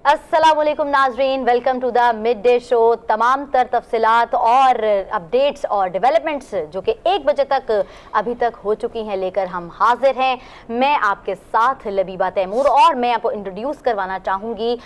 अस्सलामुअलैकुम नाजरीन, welcome to the mid day show. तमाम तर तफसीलात और अपडेट्स और डेवलपमेंट्स जो कि 1 बजे तक अभी तक हो चुकी हैं लेकर हम हाजिर हैं। मैं आपके साथ लबीबा तैमूर और मैं आपको इंट्रोड्यूस करवाना चाहूँगी।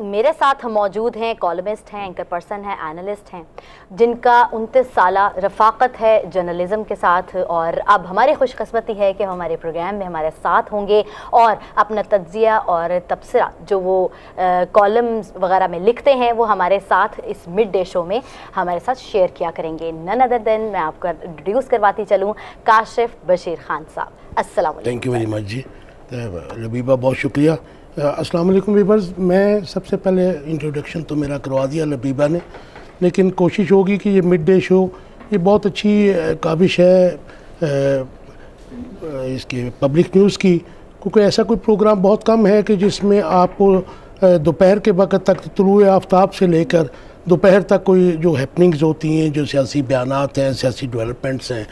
मेरे साथ मौजूद हैं कॉलमिस्ट हैं, एंकर पर्सन हैं, एनालिस्ट हैं जिनका 29 साला रफ़ाकत है जर्नलिज़म के साथ। और अब हमारी खुशकिस्मती है कि हमारे प्रोग्राम में हमारे साथ होंगे और अपना तज्ज़िया और तबसरा जो वो कॉलम्स वगैरह में लिखते हैं वो हमारे साथ इस मिड डे शो में हमारे साथ शेयर किया करेंगे। नन अदर देन मैं आपको इंट्रोड्यूस करवाती चलूँ काशिफ बशीर खान साहब। अस्सलाम वालेकुम। थैंक यू वेरी मच जी लबीबा, बहुत शुक्रिया। अस्सलाम वालेकुम वीवर्स। मैं सबसे पहले इंट्रोडक्शन तो मेरा करवा दिया लबीबा ने, लेकिन कोशिश होगी कि ये मिड डे शो ये बहुत अच्छी काबिश है इसके पब्लिक न्यूज़ की, क्योंकि ऐसा कोई प्रोग्राम बहुत कम है कि जिसमें आपको दोपहर के वक्त तक तुलुए आफ्ताब से लेकर दोपहर तक कोई जो हैपनिंग्स होती हैं, जो सियासी बयानात हैं, सियासी डेवलपमेंट्स हैं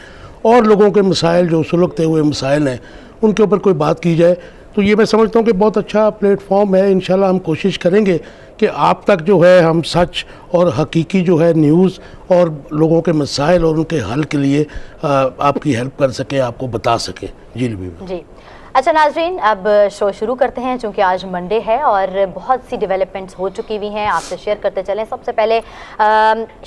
और लोगों के मसाइल जो सुलगते हुए मसाइल हैं उनके ऊपर कोई बात की जाए, तो ये मैं समझता हूँ कि बहुत अच्छा प्लेटफॉर्म है। इंशाल्लाह हम कोशिश करेंगे कि आप तक जो है हम सच और हकीकी जो है न्यूज़ और लोगों के मसाइल और उनके हल के लिए आपकी हेल्प कर सकें, आपको बता सकें। जी लबीबा जी। अच्छा नाजरीन, अब शो शुरू करते हैं चूँकि आज मंडे है और बहुत सी डेवलपमेंट्स हो चुकी हुई हैं, आपसे शेयर करते चलें। सबसे पहले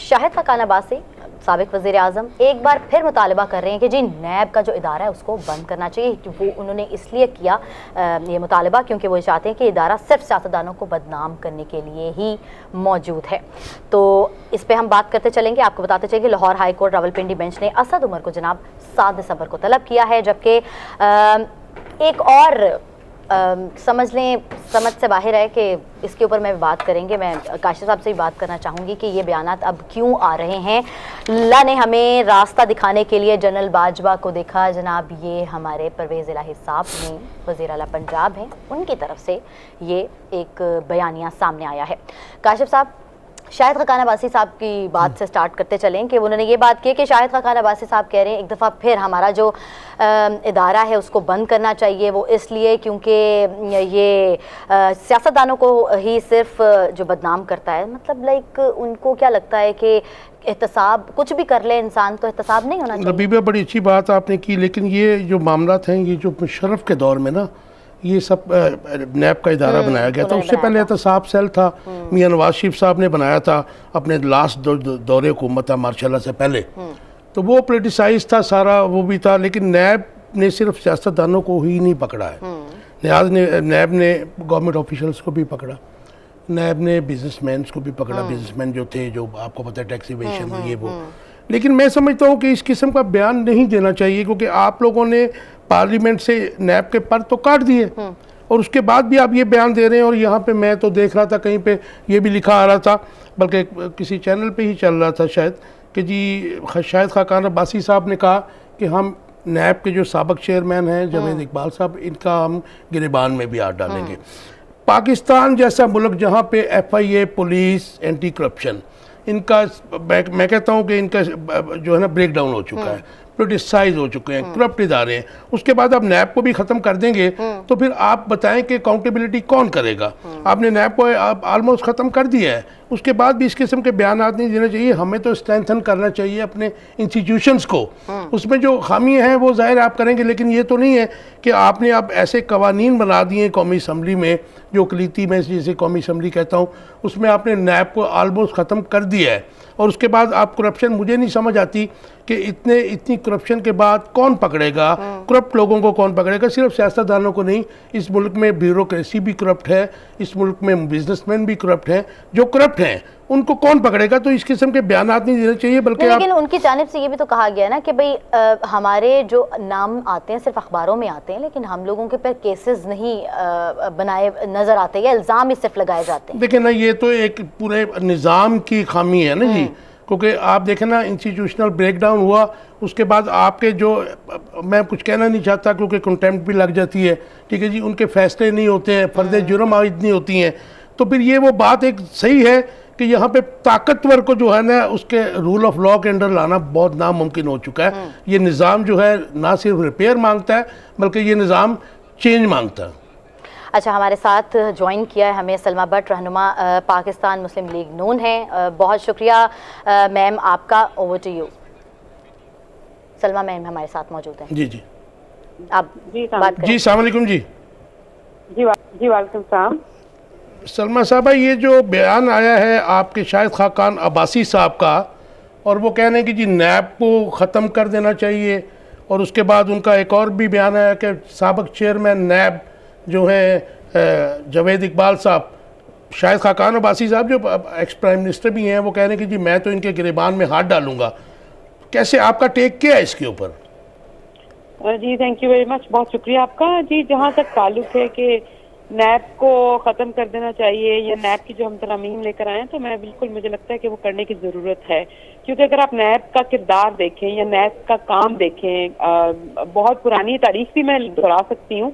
शाहिद खाकान अब्बासी साबिक वज़ीर आज़म एक बार फिर मुतालबा कर रहे हैं कि जी नैब का जो इदारा है उसको बंद करना चाहिए। वो उन्होंने इसलिए किया ये मुतालबा क्योंकि वो चाहते हैं कि इदारा सिर्फ सियासतदानों को बदनाम करने के लिए ही मौजूद है। तो इस पर हम बात करते चलेंगे। आपको बताते चलें कि Lahore high court Rawalpindi bench ने असद उमर को जनाब 7 दिसंबर को तलब किया है, जबकि एक और समझ लें समझ से बाहर है कि इसके ऊपर मैं बात करेंगे। मैं काशिफ साहब से भी बात करना चाहूँगी कि ये बयानात अब क्यों आ रहे हैं। अल्लाह ने हमें रास्ता दिखाने के लिए जनरल बाजवा को देखा। जनाब ये हमारे परवेज़ इलाही साहब ने वज़ीर आला पंजाब हैं, उनकी तरफ से ये एक बयानिया सामने आया है। काशिफ साहब, शाहिद खाकान अब्बासी साहब की बात से स्टार्ट करते चलें कि उन्होंने ये बात की कि शाहिद खाकान अब्बासी साहब कह रहे हैं एक दफ़ा फिर हमारा जो इदारा है उसको बंद करना चाहिए। वो इसलिए क्योंकि ये सियासतदानों को ही सिर्फ जो बदनाम करता है। मतलब लाइक उनको क्या लगता है कि एहतसाब कुछ भी कर ले इंसान तो एहतसाब नहीं होना चाहिए। लबीबा बड़ी अच्छी बात आपने की, लेकिन ये जो मामला हैं ये जो मुशर्रफ के दौर में ना ये सब नैब का इदारा बनाया गया था। उससे पहले एहतसाब सेल था, मियां नवाज शरीफ साहब ने बनाया था अपने लास्ट दौरे हुकूमत मार्शाल्लाह से पहले, तो वो पोलिटिसाइज था सारा, वो भी था। लेकिन नैब ने सिर्फ सियासतदानों को ही नहीं पकड़ा है, नैब ने गवर्नमेंट ऑफिशल्स को भी पकड़ा, नैब ने बिजनेसमैन को भी पकड़ा, बिजनेसमैन जो थे जो आपको पता है टैक्स इवेशन ये वो। लेकिन मैं समझता हूँ कि इस किस्म का बयान नहीं देना चाहिए, क्योंकि आप लोगों ने पार्लियामेंट से नैब के पर तो काट दिए और उसके बाद भी आप ये बयान दे रहे हैं। और यहाँ पे मैं तो देख रहा था कहीं पे ये भी लिखा आ रहा था, बल्कि किसी चैनल पे ही चल रहा था शायद, कि जी शाहिद खाकान अब्बासी साहब ने कहा कि हम नैब के जो साबिक चेयरमैन हैं जवेद इकबाल साहब, इनका हम गिरबान में भी हाथ डालेंगे। पाकिस्तान जैसा मुल्क जहाँ पे FIA, पुलिस, एंटी करप्शन, इनका मैं कहता हूँ कि इनका जो है ना ब्रेक डाउन हो चुका है, पोलिटिसाइज हो चुके हैं, करप्ट इदारे हैं। उसके बाद आप नैब को भी ख़त्म कर देंगे तो फिर आप बताएं कि अकाउंटेबिलिटी कौन करेगा। आपने नैब को ऑलमोस्ट ख़त्म कर दिया है, उसके बाद भी इस किस्म के बयान नहीं देने चाहिए। हमें तो स्ट्रेंथन करना चाहिए अपने इंस्टीट्यूशंस को। उसमें जो खामियाँ हैं वो ज़ाहिर आप करेंगे, लेकिन ये तो नहीं है कि आपने अब ऐसे कवानीन बना दिए कौमी असम्बली में, जो अक़लीती में जिसे कौमी असम्बली कहता हूँ, उसमें आपने नैब को ऑलमोस्ट ख़त्म कर दिया है। और उसके बाद आप करप्शन, मुझे नहीं समझ आती कि इतनी करप्शन के बाद कौन पकड़ेगा, करप्ट लोगों को कौन पकड़ेगा। सिर्फ सियासतदानों को नहीं, इस मुल्क में ब्यूरोक्रेसी भी करप्ट है, इस मुल्क में बिजनेसमैन भी करप्ट हैं। जो करप्ट हैं उनको कौन पकड़ेगा? तो इस किस्म के बयान नहीं देने चाहिए। बल्कि लेकिन उनकी जानिब से ये भी तो कहा गया ना कि भाई हमारे जो नाम आते हैं सिर्फ अखबारों में आते हैं, लेकिन हम लोगों के पर केसेस नहीं बनाए नजर आते या इल्ज़ाम ही सिर्फ लगाए जाते हैं। देखिए ना, ये तो एक पूरे निज़ाम की खामी है ना जी, क्योंकि आप देखें ना इंस्टीट्यूशनल ब्रेकडाउन हुआ, उसके बाद आपके जो, मैं कुछ कहना नहीं चाहता क्योंकि कंटेम्प्ट भी लग जाती है, ठीक है जी, उनके फैसले नहीं होते हैं, फर्द जुर्म आयद नहीं होती हैं, तो फिर ये वो बात एक सही है कि यहाँ पे ताकतवर को जो है ना उसके रूल ऑफ लॉ के अंडर लाना बहुत नामुमकिन हो चुका है। ये निज़ाम जो है ना सिर्फ रिपेयर मांगता है बल्कि ये निज़ाम चेंज मांगता है। अच्छा, हमारे साथ ज्वाइन किया है हमें सलमा भट्ट, रहनुमा पाकिस्तान मुस्लिम लीग नून है। बहुत शुक्रिया मैम आपका। Over to you. Salma ma'am हमारे साथ मौजूद हैं। जी जी, आप बात करें। जी अस्सलाम वालेकुम जी। जी वालेकुम सलाम। सलमा साहबा, ये जो बयान आया है आपके शाहिद खाकान अब्बासी साहब का, और वो कह रहे हैं कि जी नैब को ख़त्म कर देना चाहिए, और उसके बाद उनका एक और भी बयान आया कि साबिक़ चेयरमैन नैब जो हैं जावेद इकबाल साहब, शाहिद खाकान अब्बासी साहब जो एक्स प्राइम मिनिस्टर भी हैं, वो कह रहे हैं कि जी मैं तो इनके गिरबान में हाथ डालूंगा। कैसे, आपका टेक क्या है इसके ऊपर? जी थैंक यू वेरी मच, बहुत शुक्रिया आपका। जी, जहाँ तक ताल्लुक है कि नैब को ख़त्म कर देना चाहिए या नैब की जो हम तरमीम लेकर आए हैं, तो मैं बिल्कुल, मुझे लगता है कि वो करने की ज़रूरत है। क्योंकि अगर आप नैब का किरदार देखें या नैब का काम देखें, बहुत पुरानी तारीख भी मैं दोहरा सकती हूँ।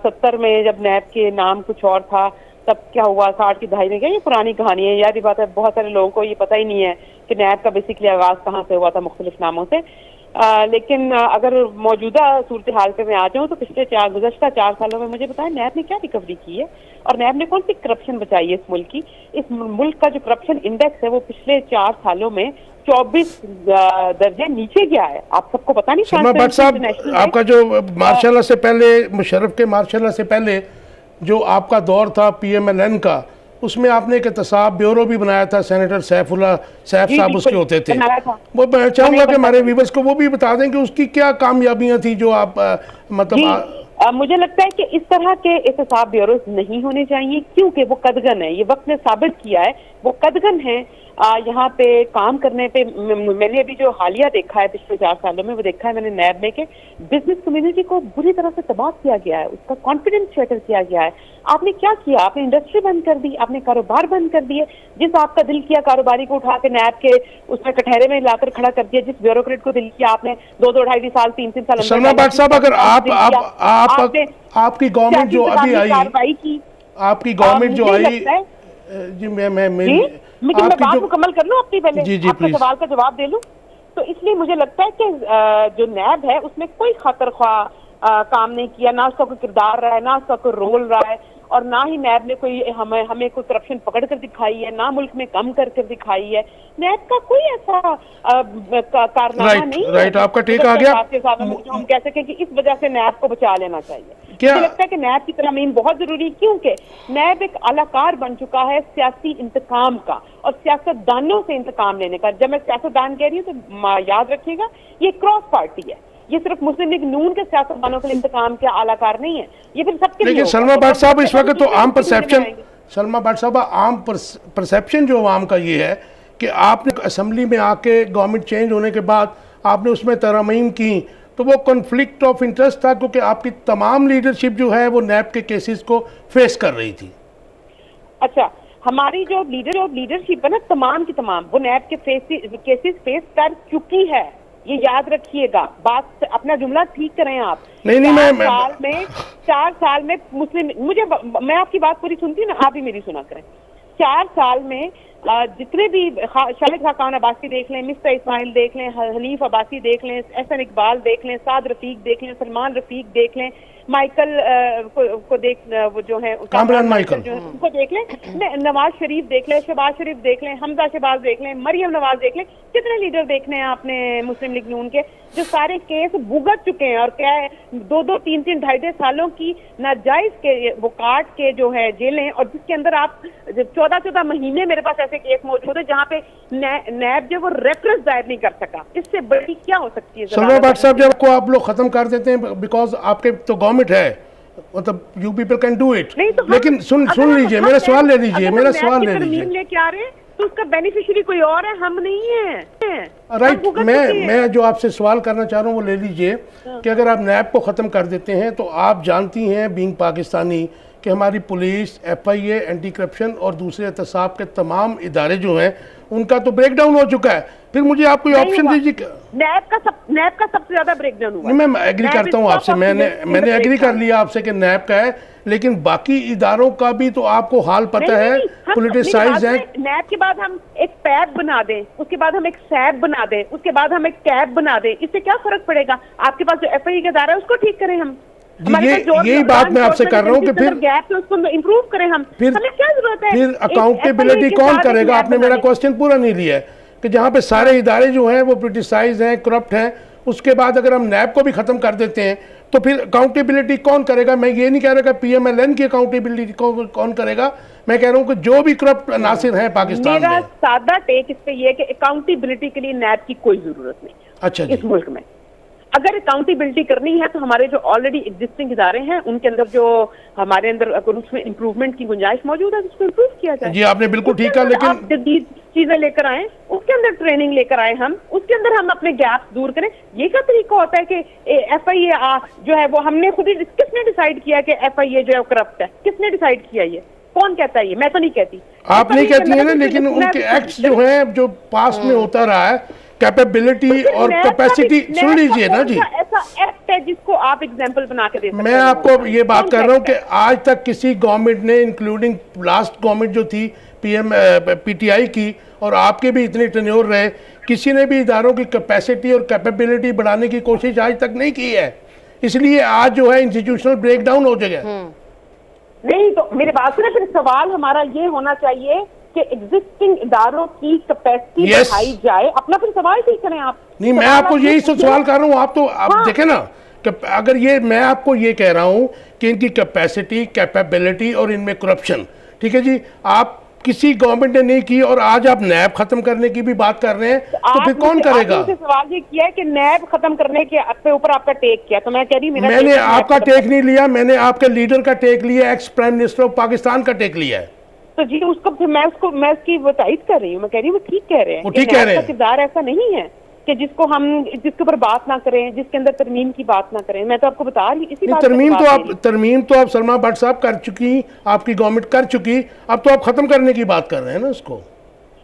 70 में जब नैब के नाम कुछ और था, तब क्या हुआ, 60 की दहाई में क्या, ये पुरानी कहानी है, याद ही बात है। बहुत सारे लोगों को ये पता ही नहीं है कि नैब का बेसिकली आगाज़ कहाँ से हुआ था, मुख्तलिफ नामों से। लेकिन अगर मौजूदा सूरत हाल पे मैं आ जाऊँ, तो पिछले गुज़श्ता 4 सालों में मुझे बताया नैब ने क्या रिकवरी की है और नैब ने कौन सी करप्शन बचाई है इस मुल्क की। इस मुल्क का जो करप्शन इंडेक्स है वो पिछले 4 सालों में 24 दर्जे नीचे गया है। आप सबको पता नहीं। सलमा भट्ट साहब, आपका जो मार्शल से पहले, मुशर्रफ के मार्शल से पहले जो आपका दौर था PMLN का, उसमें आपने एक एहतसाब ब्यूरो भी बनाया था, सेनेटर सैफ साहब उसके होते थे। वो मैं चाहूँगा कि हमारे व्यूअर्स को वो भी बता दें कि उसकी क्या कामयाबियाँ थी जो आप मुझे लगता है कि इस तरह के एहतसाब ब्यूरो नहीं होने चाहिए, क्योंकि वो कदगन है। ये वक्त ने साबित किया है वो कदगन है। यहाँ पे काम करने पे मैंने अभी जो हालिया देखा है पिछले 4 सालों में, वो देखा है मैंने नैब में कि बिजनेस कम्युनिटी को बुरी तरह से तबाह किया गया है, उसका कॉन्फिडेंस शैटर किया गया है। आपने क्या किया? आपने इंडस्ट्री बंद कर दी, आपने कारोबार बंद कर दिए। जिस आपका दिल किया कारोबारी को उठा के नैब के उसमें कटहरे में लाकर खड़ा कर दिया, जिस ब्यूरोक्रेट को दिल किया आपने 2-2, 2.5 साल, 3-3 साल। सलमा भट्ट साहब, अगर आपकी गवर्नमेंट जो अभी आई, आपकी गवर्नमेंट जो आई, जी मैं बात मुकम्मल कर लूं अपनी, पहले आपके सवाल का जवाब दे लूं। तो इसलिए मुझे लगता है कि जो नैब है उसमें कोई खतर ख्वाह काम नहीं किया, ना उसका कोई किरदार रहा है, ना उसका कोई रोल रहा है, और ना ही नैब ने कोई हमें कोई करप्शन पकड़ कर दिखाई है, ना मुल्क में कम कर दिखाई है। नैब का कोई ऐसा कारनामा नहीं है। राइट, आपका टेक आ गया। जो हम कह सकें कि इस वजह से नैब को बचा लेना चाहिए। मुझे लगता है कि नैब की तरमीम बहुत जरूरी, क्योंकि नैब एक अलाकार बन चुका है सियासी इंतकाम का और सियासतदानों से इंतकाम लेने का। जब मैं सियासतदान कह रही हूँ तो याद रखिएगा, ये क्रॉस पार्टी है, ये सिर्फ मुस्लिम लीग नून के सियासतदानों के इंतकाम के आलाकार नहीं है, ये फिर सबके लिए। लेकिन सलमा भट्ट साहब, इस वक्त तो आम परसेप्शन, सलमा भट्ट साहब, आम परसेप्शन जो आवाम का ये है कि आपने असेंबली में आके गवर्नमेंट चेंज होने के बाद आपने उसमें तरमीम की, तो वो कॉन्फ्लिक्ट ऑफ इंटरेस्ट था, क्योंकि आपकी तमाम लीडरशिप जो है वो नैब के केसेस को फेस कर रही थी। अच्छा, हमारी जो लीडरशिप है ना, तमाम की तमाम वो नैब के केसेस फेस कर चुकी है, ये याद रखिएगा। बात, अपना जुमला ठीक करें आप। नहीं, 4 साल में मुस्लिम, मैं आपकी बात पूरी सुनती हूँ ना, आप भी मेरी सुना करें। 4 साल में जितने भी शाहिद खाकान अब्बासी देख लें, मिस्टर इस्माइल देख लें, हनीफ अब्बासी देख लें, एहसन इकबाल देख लें, साद रफीक देख लें, सलमान रफीक देख लें, माइकल को देख, वो जो है कामरान माइकल उनको देख लें, नवाज शरीफ देख लें, शहबाज शरीफ देख लें, हमजा शहबाज देख लें, मरियम नवाज देख लें, कितने लीडर देखने हैं आपने मुस्लिम लीग नून के जो सारे केस भुगत चुके हैं, और क्या है 2-2, 3-3, 2.5 सालों की नाजायज के वो काट के जो है जेलें, और जिसके अंदर आप 14-14 महीने मेरे पास ऐसे केस मौजूद है जहाँ पे नैब जो वो रेफरेंस दायर नहीं कर सका। इससे बड़ी क्या हो सकती है? सलमा भट्ट साहब, जब को आप लोग खत्म कर देते हैं बिकॉज आपके तो गवर्नमेंट है, मतलब you people can do it, लेकिन सुन लीजिए, मेरा सवाल ले लीजिए, मेरा सवाल ले लीजिए। लेके आ रहे हैं तो उसका बेनिफिशियरी कोई और है, हम नहीं है। राइट, मैं जो आपसे सवाल करना चाह रहा हूँ वो ले लीजिए कि अगर आप नैब को ख़त्म कर देते हैं, तो आप जानती हैं बीइंग पाकिस्तानी कि हमारी पुलिस, FIA, एंटी करप्शन और दूसरे एहतसाब के तमाम इदारे जो हैं उनका तो ब्रेकडाउन हो चुका है। फिर मुझे आप कोई ऑप्शन दीजिए। नैब का सबसे ज्यादा ब्रेकडाउन हुआ। नहीं, मैं एग्री करता हूँ आपसे, मैंने एग्री कर लिया आपसे कि नैब का है, लेकिन बाकी इदारों का भी तो आपको हाल पता है, पॉलिटिसाइज है। नैब के बाद हम एक पैब बना दें, उसके बाद हम एक सैब बना दें, उसके बाद हम एक कैब बना दें, इससे क्या फर्क पड़ेगा? आपके पास जो FIA का इदारा है उसको ठीक करें हम। यही बात मैं आपसे कर रहा हूँ कि फिर गैप है उसको इम्प्रूव करें हम, हमें क्या जरूरत है? फिर अकाउंटेबिलिटी कौन करेगा? आपने मेरा क्वेश्चन पूरा नहीं लिया है कि जहाँ पे सारे इदारे जो हैं वो क्रिटिसाइज हैं, करप्ट हैं, उसके बाद अगर हम नैब को भी खत्म कर देते हैं तो फिर अकाउंटेबिलिटी कौन करेगा? मैं ये नहीं कह रहा कि PMLN की अकाउंटेबिलिटी कौन करेगा, मैं कह रहा हूँ कि जो भी करप्ट अनासिर हैं पाकिस्तान में। मेरा सादा टेक इस पे ये है कि अकाउंटेबिलिटी के लिए नैब की कोई जरूरत नहीं। अच्छा जी। इस मुल्क में अगर अकाउंटेबिलिटी करनी है तो हमारे जो ऑलरेडी एग्जिस्टिंग इदारे हैं उनके अंदर जो हमारे अंदर अगर उसमें इंप्रूवमेंट की गुंजाइश मौजूद है तो उसको इम्प्रूव किया जाए। जी आपने बिल्कुल ठीक कहा, लेकिन आप जदीद चीजें लेकर आए, उसके अंदर ट्रेनिंग लेकर आए, हम उसके अंदर हम अपने गैप्स दूर करें। ये क्या तरीका होता है कि FIA जो है वो हमने खुद ही, किसने डिसाइड किया कि FIA जो है करप्ट है? किसने डिसाइड किया? ये कौन कहता है? ये मैं तो नहीं कहती, आप नहीं कहती है ना, लेकिन उनके एक्ट्स जो हैं जो पास्ट में होता रहा है, कैपेबिलिटी और कैपेसिटी, सुन लीजिए ना जी, ऐसा एक्ट है जिसको आप एग्जांपल बना के दे सकते हैं। मैं आपको ये बात कर रहा हूँ कि आज तक किसी गवर्नमेंट ने, इंक्लूडिंग लास्ट गवर्नमेंट जो थी PTI की, और आपके भी इतने टेन्योर रहे, किसी ने भी इदारों की कैपेसिटी और कैपेबिलिटी बढ़ाने की कोशिश आज तक नहीं की है। इसलिए आज जो है इंस्टीट्यूशनल ब्रेकडाउन हो जाएगा। नहीं तो मेरी बात सुने, फिर सवाल हमारा ये होना चाहिए कि एग्जिस्टिंग इदारों की कैपेसिटी बढ़ाई जाए। अपना फिर सवाल ठीक करें आप। नहीं, मैं आपको यही सवाल कर रहा हूँ, आप तो आप देखें ना कि अगर ये, मैं आपको ये कह रहा हूँ कि इनकी कैपेसिटी, कैपेबिलिटी और इनमें करप्शन, ठीक है जी, आप किसी गवर्नमेंट ने नहीं की, और आज आप नैब खत्म करने की भी बात कर रहे हैं, तो फिर कौन करेगा? सवाल ये किया है कि नैब खत्म करने के ऊपर आपका टेक किया, तो मैं कह रही मैंने आपका टेक नहीं लिया, मैंने आपके लीडर का टेक लिया, ex prime minister of Pakistan का टेक लिया है। तो जी उसको मैं उसकी वताईद कर रही हूँ, मैं कह रही हूँ वो ठीक कह रहे हैं। वो ठीक कह रहे हैं। किरदार ऐसा नहीं है कि जिसके ऊपर बात ना करें, जिसके अंदर तरमीम की बात ना करें। मैं तो आपको बता रही इसी बात तरमीम तो आप सलमा भट्ट साहब कर चुकी, आपकी गवर्नमेंट कर चुकी, अब तो आप खत्म करने की बात कर रहे हैं ना उसको।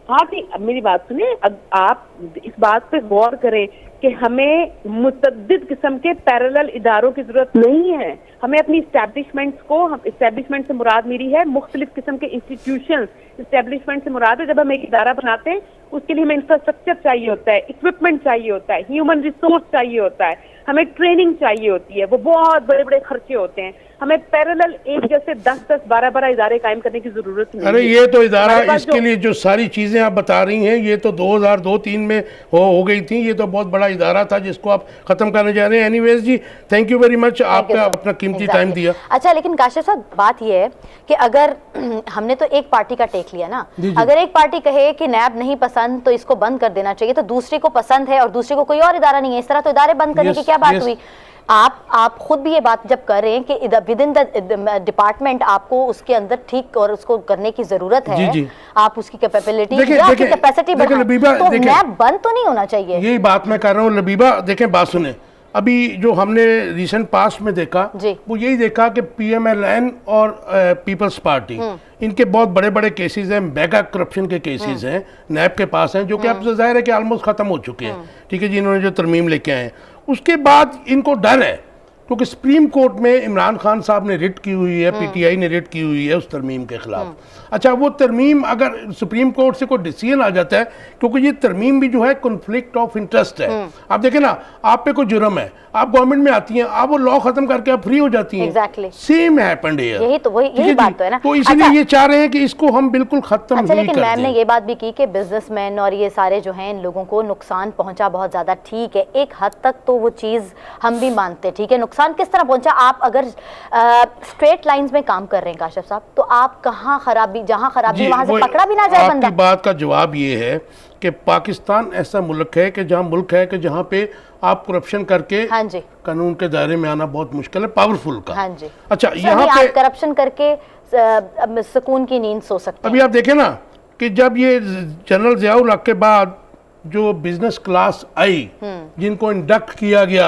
हाँ जी, मेरी बात सुनिए, आप इस बात पे गौर करें कि हमें मुतअद्दिद किस्म के पैरेलल इदारों की जरूरत नहीं है। हमें अपनी इस्टेब्लिशमेंट्स को, इस्टेब्लिशमेंट से मुराद मेरी है मुख्तलिफ किस्म के इंस्टीट्यूशन। इस्टेब्लिशमेंट से मुराद है, जब हम एक इदारा बनाते हैं उसके लिए हमें इंफ्रास्ट्रक्चर चाहिए होता है, इक्विपमेंट चाहिए होता है, ह्यूमन रिसोर्स चाहिए होता है, हमें ट्रेनिंग चाहिए होती है, वो बहुत बड़े बड़े खर्चे होते हैं। हमें पैरेलल एक जैसे 10-10, 12-12 इदारे कायम करने की जरूरत नहीं। अरे ये तो इदारा, इसके लिए जो सारी चीजें आप बता रही हैं, ये तो 2002-03 में हो गई थी। ये तो बहुत बड़ा इदारा था जिसको आप खत्म करने जा रहे हैं। एनीवेज जी, थैंक यू वेरी मच, आपने अपना कीमती टाइम दिया। अच्छा, लेकिन काशिफ साहब बात ये है कि अगर हमने तो एक पार्टी का टेक लिया ना, अगर एक पार्टी कहे कि नैब नहीं पसंद तो इसको बंद कर देना चाहिए, तो दूसरे को पसंद है और दूसरे को कोई और इदारा नहीं है, इस तरह तो इदारे बंद करने की क्या बात हुई? आप खुद भी ये बात जब कर रहे हैं कि विद इन द डिपार्टमेंट आपको उसके अंदर ठीक और उसको करने की जरूरत है, जी। आप उसकी कैपेबिलिटी या उसकी कैपेसिटी बढ़ाएं, तो नैब बंद तो नहीं होना चाहिए। यही बात मैं कर रहा हूँ लबीबा। देखें, बात सुने, अभी जो हमने रिसेंट पास्ट में देखा वो यही देखा कि PMLN और पीपल्स पार्टी, इनके बहुत बड़े बड़े केसेस हैं, मेगा करप्शन के केसेस हैं, नैब के पास हैं, जो कि अब जाहिर है कि ऑलमोस्ट खत्म हो चुके हैं, ठीक है जी, इन्होंने जो तरमीम लेके आए हैं। उसके बाद इनको डर है क्योंकि सुप्रीम कोर्ट में इमरान खान साहब ने रिट की हुई है, PTI ने रिट की हुई है उस तरमीम के खिलाफ। अच्छा, वो तरमीम अगर सुप्रीम कोर्ट से कोई डिसीजन आ जाता है, क्योंकि ये तरमीम भी जो है कॉन्फ्लिक्ट ऑफ इंटरेस्ट है। आप देखें ना, आप पे कोई जुर्म है, आप गवर्नमेंट में आती हैं, आप वो लॉ खत्म करके आप फ्री हो जाती हैं। Exactly. Same happened here. यही बात तो है ना। तो इसलिए ये चाह रहे हैं कि इसको हम बिल्कुल खत्म ही कर दें। लेकिन मैम ने ये बात भी की कि बिजनेसमैन और ये सारे जो हैं इन लोगों को नुकसान पहुंचा बहुत ज्यादा, ठीक है, एक हद तक तो वो चीज हम भी मानते हैं, ठीक है, नुकसान किस तरह पहुंचा? आप अगर स्ट्रेट लाइंस में काम कर रहे हैं काशिफ साहब, तो आप कहाँ खराबी, जहाँ खराबी वहां से पकड़ा भी ना जाए बंदा। आपकी बात का जवाब ये है कि पाकिस्तान ऐसा मुल्क है कि जहाँ पे आप करप्शन करके कानून के दायरे में आना बहुत मुश्किल है, पावरफुल का। हाँ जी। अच्छा, यहाँ पे करप्शन करके सुकून की नींद सो सकते हैं। अभी आप देखें ना कि जब ये जनरल ज़ियाउल हक के बाद जो बिजनेस क्लास आई, जिनको इंडक्ट किया गया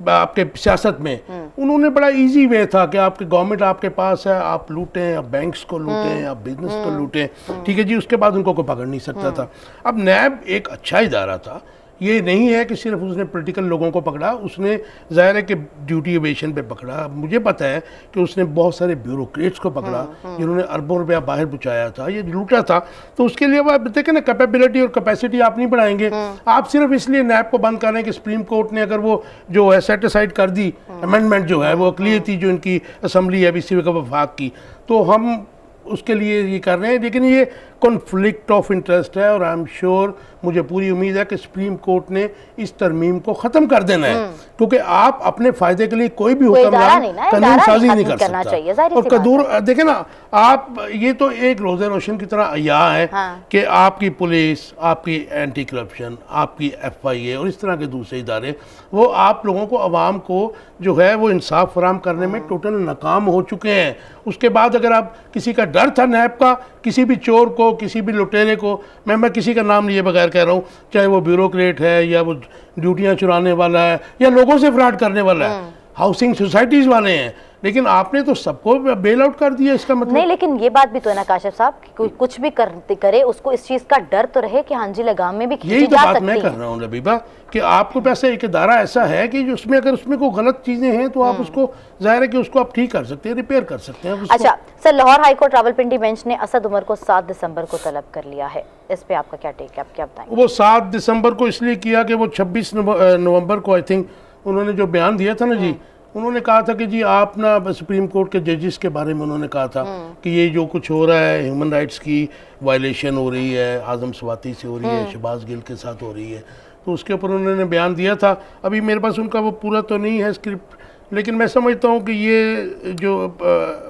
आपके सियासत में, उन्होंने बड़ा इजी वे था कि आपकी गवर्नमेंट आपके पास है, आप लूटें, आप बैंक्स को लूटें, आप बिजनेस को लूटें, ठीक है जी, उसके बाद उनको कोई पकड़ नहीं सकता था। अब नैब एक अच्छा इदारा था, ये नहीं है कि सिर्फ उसने पॉलिटिकल लोगों को पकड़ा, उसने ज़ाहिर है कि ड्यूटी एविएशन पे पकड़ा। मुझे पता है कि उसने बहुत सारे ब्यूरोक्रेट्स को पकड़ा जिन्होंने अरबों रुपया बाहर पहुँचाया था, ये लूटा था। तो उसके लिए आप देखें ना, कैपेबिलिटी और कैपेसिटी आप नहीं बढ़ाएंगे। आप सिर्फ इसलिए नैब को बंद कर रहे हैं कि सुप्रीम कोर्ट ने अगर वो जो है सेट असाइड कर दी अमेंडमेंट जो है वो क्लियर थी जो इनकी असम्बली है बीसी का वफाक की, तो हम उसके लिए ये कर रहे हैं। लेकिन ये कॉन्फ्लिक्ट ऑफ इंटरेस्ट है और आई एम श्योर, मुझे पूरी उम्मीद है कि सुप्रीम कोर्ट ने इस तरमीम को ख़त्म कर देना है, क्योंकि आप अपने फ़ायदे के लिए कोई भी हुक्मरान कानून साजी नहीं कर सकता। और कदूर देखे ना आप, ये तो एक रोज़े रोशन की तरह अया है कि आपकी पुलिस, आपकी एंटी करप्शन, आपकी FIA और इस तरह के दूसरे इदारे, वो आप लोगों को, आवाम को जो है वो इंसाफ फराम करने में टोटल नाकाम हो चुके हैं। उसके बाद अगर आप किसी का डर था नैब का, किसी भी चोर को, किसी भी लुटेरे को, मैं किसी का नाम लिए बगैर कह रहा हूँ, चाहे वो ब्यूरोक्रेट है या वो ड्यूटियाँ चुराने वाला है या लोगों से फ्रॉड करने वाला है, हाउसिंग सोसाइटीज़ वाले हैं, लेकिन आपने तो सबको बेल आउट कर दिया। इसका मतलब नहीं, लेकिन ये बात भी तो है ना काशिफ साहब, कुछ भी करे उसको इस चीज का डर तो रहे कि हाँ जी लगाम में भी खींची जा सकती है। यही तो बात मैं कर रहा हूँ रबीबा कि आपको पैसे एक इदारा ऐसा है कि उसमें अगर उसमें कोई गलत चीजें हैं तो आप उसको, जाहिर है कि उसको आप ठीक कर सकते हैं, रिपेयर कर सकते हैं। अच्छा sir, Lahore high court Rawalpindi bench ने असद उमर को 7 दिसंबर को तलब कर लिया है, इस पे आपका क्या टेक है, आप क्या बताएंगे? वो 7 दिसंबर को इसलिए किया कि वो 26 नवंबर को आई थिंक उन्होंने जो बयान दिया था ना जी, उन्होंने कहा था कि जी आप ना सुप्रीम कोर्ट के जजेस के बारे में उन्होंने कहा था कि ये जो कुछ हो रहा है, ह्यूमन राइट्स की वायलेशन हो रही है, आजम स्वाति से हो रही है, शहबाज गिल के साथ हो रही है, तो उसके ऊपर उन्होंने बयान दिया था। अभी मेरे पास उनका वो पूरा तो नहीं है स्क्रिप्ट, लेकिन मैं समझता हूँ कि ये जो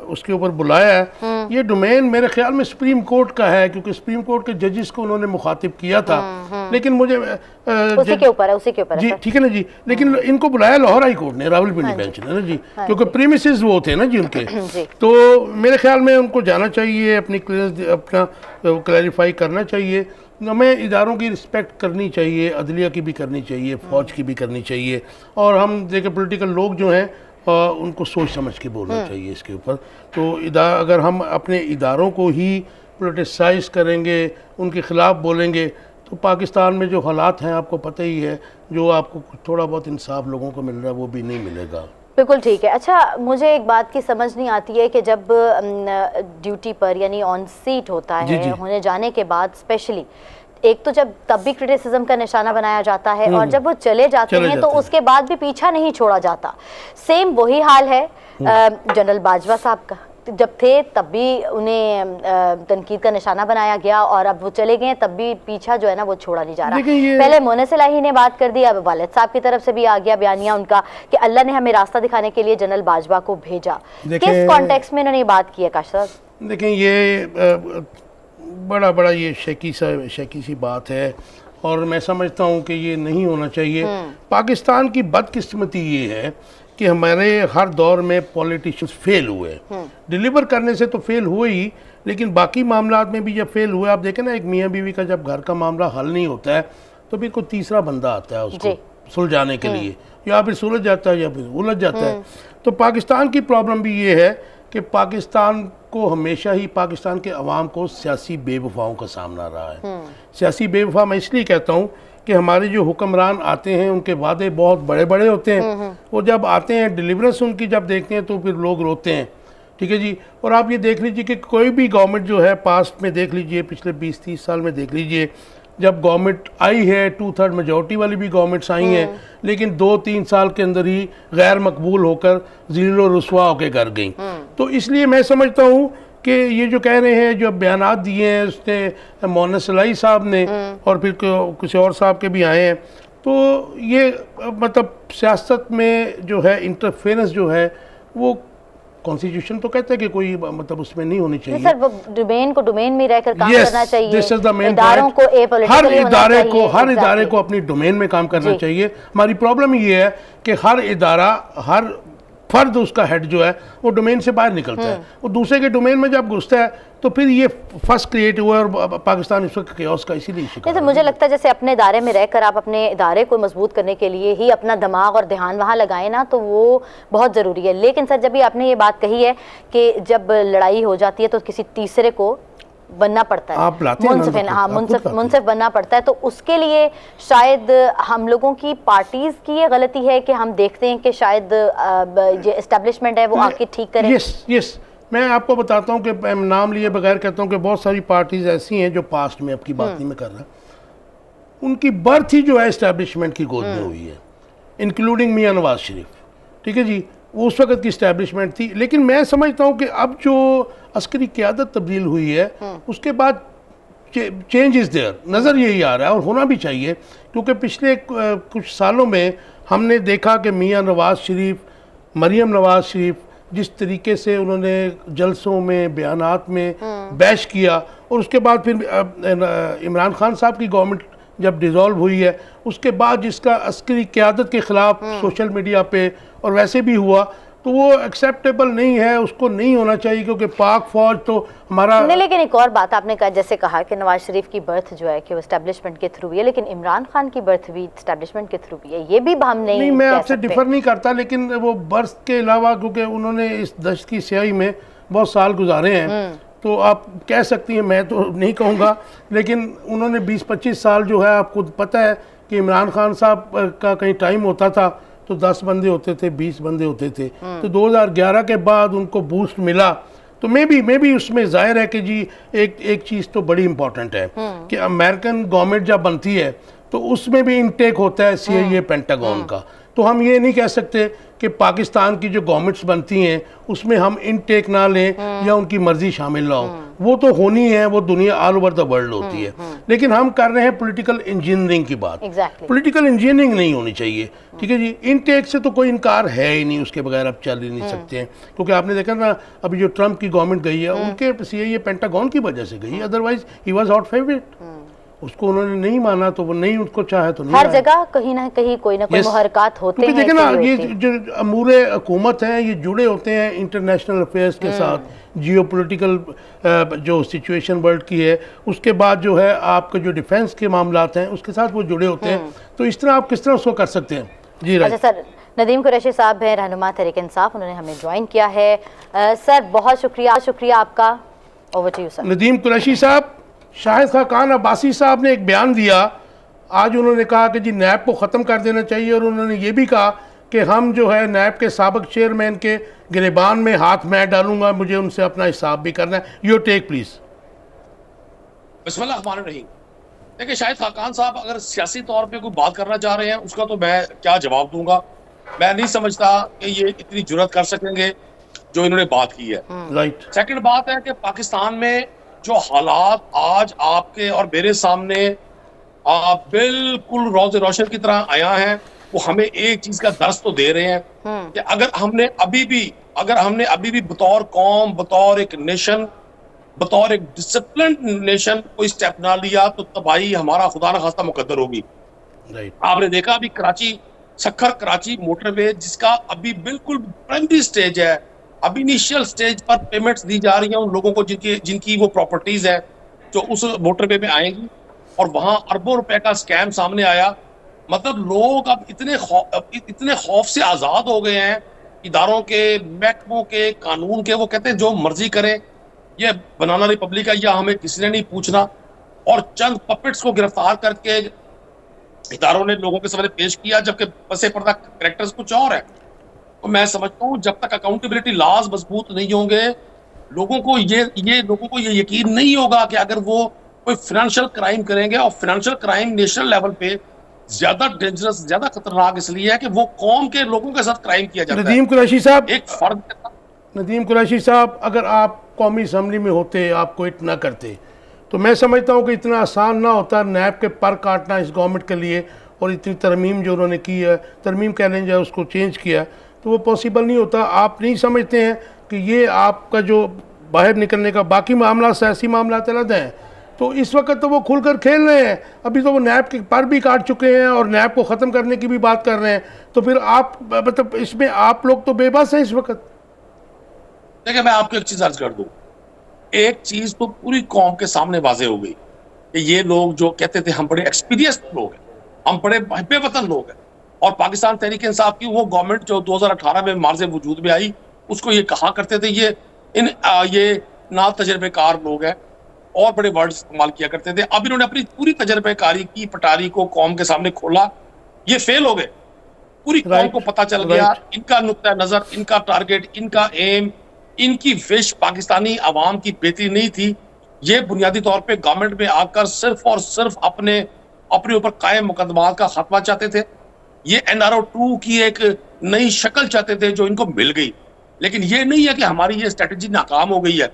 उसके ऊपर बुलाया है, ये डोमेन मेरे ख्याल में सुप्रीम कोर्ट का है, क्योंकि सुप्रीम कोर्ट के जजेस को उन्होंने मुखातिब किया था। लेकिन मुझे उसी के ऊपर है जी, ठीक है ना जी, लेकिन इनको बुलाया लाहौर हाई कोर्ट ने, रावलपिंडी बेंच ने ना जी, क्योंकि प्रीमिसेस वो थे ना जी उनके। तो मेरे ख्याल में उनको जाना चाहिए, अपना क्लैरिफाई करना चाहिए। हमें इदारों की रिस्पेक्ट करनी चाहिए, अदलिया की भी करनी चाहिए, फ़ौज की भी करनी चाहिए, और हम देखें पॉलिटिकल लोग जो हैं उनको सोच समझ के बोलना चाहिए इसके ऊपर। तो अगर हम अपने इदारों को ही पोलिटिसाइज करेंगे, उनके ख़िलाफ़ बोलेंगे, तो पाकिस्तान में जो हालात हैं आपको पता ही है, जो आपको थोड़ा बहुत इंसाफ लोगों को मिल रहा है वो भी नहीं मिलेगा। बिल्कुल ठीक है। अच्छा, मुझे एक बात की समझ नहीं आती है कि जब ड्यूटी पर यानी ऑन सीट होता है, होने जाने के बाद स्पेशली, एक तो जब तब भी क्रिटिसिज्म का निशाना बनाया जाता है, और जब वो चले जाते हैं तो उसके बाद भी पीछा नहीं छोड़ा जाता। सेम वही हाल है जनरल बाजवा साहब का, जब थे तब भी उन्हें तनकीद का निशाना बनाया गया, और अब वो चले गए तब भी पीछा जो है ना वो छोड़ा नहीं जा रहा। पहले मोनस इलाही ने बात कर दी, अब वालिद साहब की तरफ से भी आ गया बयानिया उनका कि अल्लाह ने हमें रास्ता दिखाने के लिए जनरल बाजवा को भेजा। किस कॉन्टेक्स्ट में उन्होंने बात की है काश साहब? देखें, ये बड़ा ये शकी सी बात है, और मैं समझता हूँ कि ये नहीं होना चाहिए। पाकिस्तान की बदकिस्मती ये है कि हमारे हर दौर में पॉलिटिशियंस फेल हुए, डिलीवर करने से तो फेल हुए ही, लेकिन बाकी मामलात में भी जब फेल हुए, आप देखें ना, एक मियाँ बीवी का जब घर का मामला हल नहीं होता है तो फिर कोई तीसरा बंदा आता है उसको सुलझाने के लिए, या फिर सुलझ जाता है या फिर उलझ जाता है। तो पाकिस्तान की प्रॉब्लम भी ये है कि पाकिस्तान को हमेशा ही, पाकिस्तान के अवाम को सियासी बेवफाओं का सामना रहा है। सियासी बेवफा मैं इसलिए कहता हूँ कि हमारे जो हुक्मरान आते हैं उनके वादे बहुत बड़े बड़े होते हैं, वो जब आते हैं डिलीवरेंस उनकी जब देखते हैं तो फिर लोग रोते हैं। ठीक है जी, और आप ये देख लीजिए कि कोई भी गवर्नमेंट जो है पास्ट में देख लीजिए, पिछले 20-30 साल में देख लीजिए, जब गवर्नमेंट आई है 2/3 मेजॉरिटी वाली भी गवर्नमेंट्स आई हैं, लेकिन 2-3 साल के अंदर ही गैर मकबूल होकर ज़ीरो रुस्वा होकर कर गई। तो इसलिए मैं समझता हूँ कि ये जो कह रहे हैं, जो बयानात दिए हैं उसने मोनस इलाही साहब ने और फिर किसी और साहब के भी आए हैं, तो ये मतलब सियासत में जो है इंटरफेरेंस जो है वो कॉन्स्टिट्यूशन तो कहता है कि कोई मतलब उसमें नहीं होनी चाहिए। सर, वो डोमेन को डोमेन में रहकर काम करना चाहिए। दिस इज द मेन इदारों को हर इदारे को अपनी डोमेन में काम करना चाहिए। हमारी प्रॉब्लम ये है कि हर इदारा, हर फर्द, उसका हेड जो है वो डोमेन से बाहर निकलता है, वो दूसरे के डोमेन में जब घुसता है तो फिर ये फर्स्ट क्रिएट हुआ, और पाकिस्तान इस वक्त केओस का इसीलिए शिकार है। तो मुझे लगता है जैसे अपने इदारे में रहकर आप अपने इदारे को मजबूत करने के लिए ही अपना दिमाग और ध्यान वहाँ लगाएं ना, तो वो बहुत ज़रूरी है। लेकिन सर, जब भी आपने ये बात कही है कि जब लड़ाई हो जाती है तो किसी तीसरे को बनना पड़ता है, आप लाते हैं मुंसिफ, हाँ मुंसिफ मुंसिफ बनना पड़ता है, तो उसके लिए शायद हम लोगों की पार्टीज की ये गलती है कि हम देखते हैं कि शायद जो एस्टेब्लिशमेंट है वो आके ठीक करे। यस, मैं आपको बताता हूँ कि नाम लिए बगैर कहता हूँ कि बहुत सारी पार्टीज ऐसी हैं जो पास्ट में, आपकी बात नहीं मैं कर रहा, उनकी बर्थ ही जो है एस्टेब्लिशमेंट की गोद में हुई है, इंक्लूडिंग मियां नवाज शरीफ, ठीक है जी, वो उस वक्त की एस्टेब्लिशमेंट थी। लेकिन मैं समझता हूँ कि अब जो अस्करी क़यादत तब्दील हुई है उसके बाद चेंज इज़ देयर, नज़र यही आ रहा है और होना भी चाहिए, क्योंकि पिछले कुछ सालों में हमने देखा कि मियां नवाज शरीफ, मरियम नवाज शरीफ जिस तरीके से उन्होंने जलसों में, बयानात में बैश किया, और उसके बाद फिर इमरान खान साहब की गवर्नमेंट जब डिज़ोल्व हुई है उसके बाद जिसका अस्करी क़यादत के ख़िलाफ़ सोशल मीडिया पे और वैसे भी हुआ, तो वो एक्सेप्टेबल नहीं है, उसको नहीं होना चाहिए, क्योंकि पाक फौज तो हमारा नहीं। लेकिन एक और बात आपने कहा, जैसे कहा कि नवाज शरीफ की बर्थ जो है कि वो एस्टेब्लिशमेंट के थ्रू हुई है, लेकिन इमरान खान की बर्थ भी एस्टेब्लिशमेंट के थ्रू हुई है, ये भी हम नहीं मैं आपसे डिफर नहीं करता, लेकिन वो बर्थ के अलावा क्योंकि उन्होंने इस दश्त की स्याही में बहुत साल गुजारे हैं, तो आप कह सकती हैं, मैं तो नहीं कहूँगा, लेकिन उन्होंने 20-25 साल जो है, आपको पता है कि इमरान खान साहब का कहीं टाइम होता था तो 10 बंदे होते थे, 20 बंदे होते थे, तो 2011 के बाद उनको बूस्ट मिला, तो मैं भी उसमें जाहिर है कि जी एक चीज़ तो बड़ी इंपॉर्टेंट है कि अमेरिकन गवर्नमेंट जब बनती है तो उसमें भी इनटेक होता है CIA पेंटागन का, तो हम ये नहीं कह सकते कि पाकिस्तान की जो गवर्नमेंट्स बनती हैं उसमें हम इनटेक ना लें या उनकी मर्जी शामिल ना हो, वो तो होनी है, वो दुनिया ऑल ओवर द वर्ल्ड होती है, लेकिन हम कर रहे हैं पॉलिटिकल इंजीनियरिंग की बात। पॉलिटिकल इंजीनियरिंग नहीं होनी चाहिए, ठीक है जी, इनटेक से तो कोई इनकार है ही नहीं, उसके बगैर आप चल ही नहीं सकते हैं, क्योंकि आपने देखा ना अभी जो ट्रंप की गवर्नमेंट गई है उनके CIA पेंटागन की वजह से गई, otherwise he was hot favourite, उसको उन्होंने नहीं माना तो वो नहीं, उसको चाहे तो नहीं, हर जगह कहीं ना कहीं कोई ना कोई मुहरकात होते हैं। देखिए ना, ये जो अमूरे हुकूमत हैं ये जुड़े होते हैं इंटरनेशनल अफेयर्स के साथ, जियोपॉलिटिकल जो सिचुएशन वर्ल्ड की है, उसके बाद जो है आपके जो डिफेंस के मामलात हैं उसके साथ वो जुड़े होते हैं, तो इस तरह आप किस तरह उसको कर सकते हैं जी। अच्छा सर, नदीम कुरैशी साहब हैं, रहनुमा तहरीक इंसाफ, उन्होंने हमें ज्वाइन किया है। सर बहुत शुक्रिया आपका, over to you sir. Nadeem Qureshi साहब, शाहिद खान अब्बासी साहब ने एक बयान दिया आज, उन्होंने कहा कि जी नैब को ख़त्म कर देना चाहिए, और उन्होंने ये भी कहा कि हम जो है नैब के साबिक चेयरमैन के गिरबान में हाथ मैं डालूंगा, मुझे उनसे अपना हिसाब भी करना है। Your take please. बिस्मिल्लाह रहमान रहीम। देखिए शाहिद खान साहब अगर सियासी तौर पे कोई बात करना चाह रहे हैं उसका तो मैं क्या जवाब दूंगा, मैं नहीं समझता कि ये इतनी जुर्रत कर सकेंगे जो इन्होंने बात की है। राइट। सेकंड बात है कि पाकिस्तान में जो हालात आज आपके और मेरे सामने बिल्कुल रोज़े रोशन की तरह आया है, वो हमें एक चीज का दर्स तो दे रहे हैं कि अगर हमने अभी भी बतौर कौम, बतौर एक नेशन, बतौर एक डिसिप्लिन नेशन कोई स्टेप ना लिया तो तबाही हमारा खुदा न खास्ता मुकद्दर होगी। आपने देखा अभी सखर कराची मोटरवे जिसका अभी बिल्कुल प्राइमरी स्टेज है, अभी इनिशियल स्टेज पर पेमेंट्स दी जा रही हैं उन लोगों को जिनकी वो प्रॉपर्टीज है जो उस मोटरवे में आएंगी, और वहां अरबों रुपए का स्कैम सामने आया। मतलब लोग अब इतने खौफ से आजाद हो गए हैं, इदारों के, महकमों के, कानून के, वो कहते हैं जो मर्जी करें, ये बनाना रिपब्लिक है या हमें किसी ने नहीं पूछना, और चंद पपेट्स को गिरफ्तार करके इदारों ने लोगों के सामने पेश किया, जबकि पसे पर्दा कैरेक्टर्स कुछ और है। तो मैं समझता हूँ जब तक अकाउंटेबिलिटी लॉज मजबूत नहीं होंगे, लोगों को ये यकीन नहीं होगा कि अगर वो कोई फाइनेंशियल क्राइम करेंगे, और फाइनेंशियल क्राइम नेशनल लेवल पे ज्यादा डेंजरस, ज्यादा खतरनाक इसलिए है कि वो कौम के लोगों के साथ क्राइम किया जाता है। नदीम कुरैशी साहब, एक फर्द, नदीम कुरैशी साहब, अगर आप कौमी असम्बली में होते, आप क्विट ना करते, तो मैं समझता हूँ कि इतना आसान ना होता नैब के पर काटना इस गवर्नमेंट के लिए, और इतनी तरमीम जो उन्होंने की है, तरमीम कह लें जाए, उसको चेंज किया, तो वो पॉसिबल नहीं होता। आप नहीं समझते हैं कि ये आपका जो बाहर निकलने का, बाकी मामला सियासी मामला अलग हैं, तो इस वक्त तो वो खुलकर खेल रहे हैं, अभी तो वो नैब के पर भी काट चुके हैं और नैब को ख़त्म करने की भी बात कर रहे हैं, तो फिर आप मतलब इसमें आप लोग तो बेबस हैं इस वक्त। देखिए मैं आपको एक चीज अर्ज कर दूं, एक चीज तो पूरी कौम के सामने वाजे हो गई कि ये लोग जो कहते थे हम बड़े एक्सपीरियंस लोग हैं, हम बड़े बेवतन लोग हैं, और पाकिस्तान तहरीक इंसाफ की वो गवर्नमेंट जो 2018 में मार्ज़े वजूद में आई, उसको ये कहा करते थे ये ना तजर्बेकार लोग हैं। और बड़े वर्ड इस्तेमाल किया करते थे। अब इन्होंने अपनी पूरी तजर्बेकारी की पटारी को कौम के सामने खोला, ये फेल हो गए। पूरी कौम को पता चल गया इनका नुक्ता नजर, इनका टारगेट, इनका एम, इनकी विश पाकिस्तानी आवाम की बेहतरी नहीं थी। ये बुनियादी तौर पे गवर्नमेंट में आकर सिर्फ और सिर्फ अपने ऊपर कायम मुकदमात का खात्मा चाहते थे। ये NRO 2 की एक नई शक्ल चाहते थे जो इनको मिल गई। लेकिन ये नहीं है कि हमारी ये स्ट्रेटेजी नाकाम हो गई है।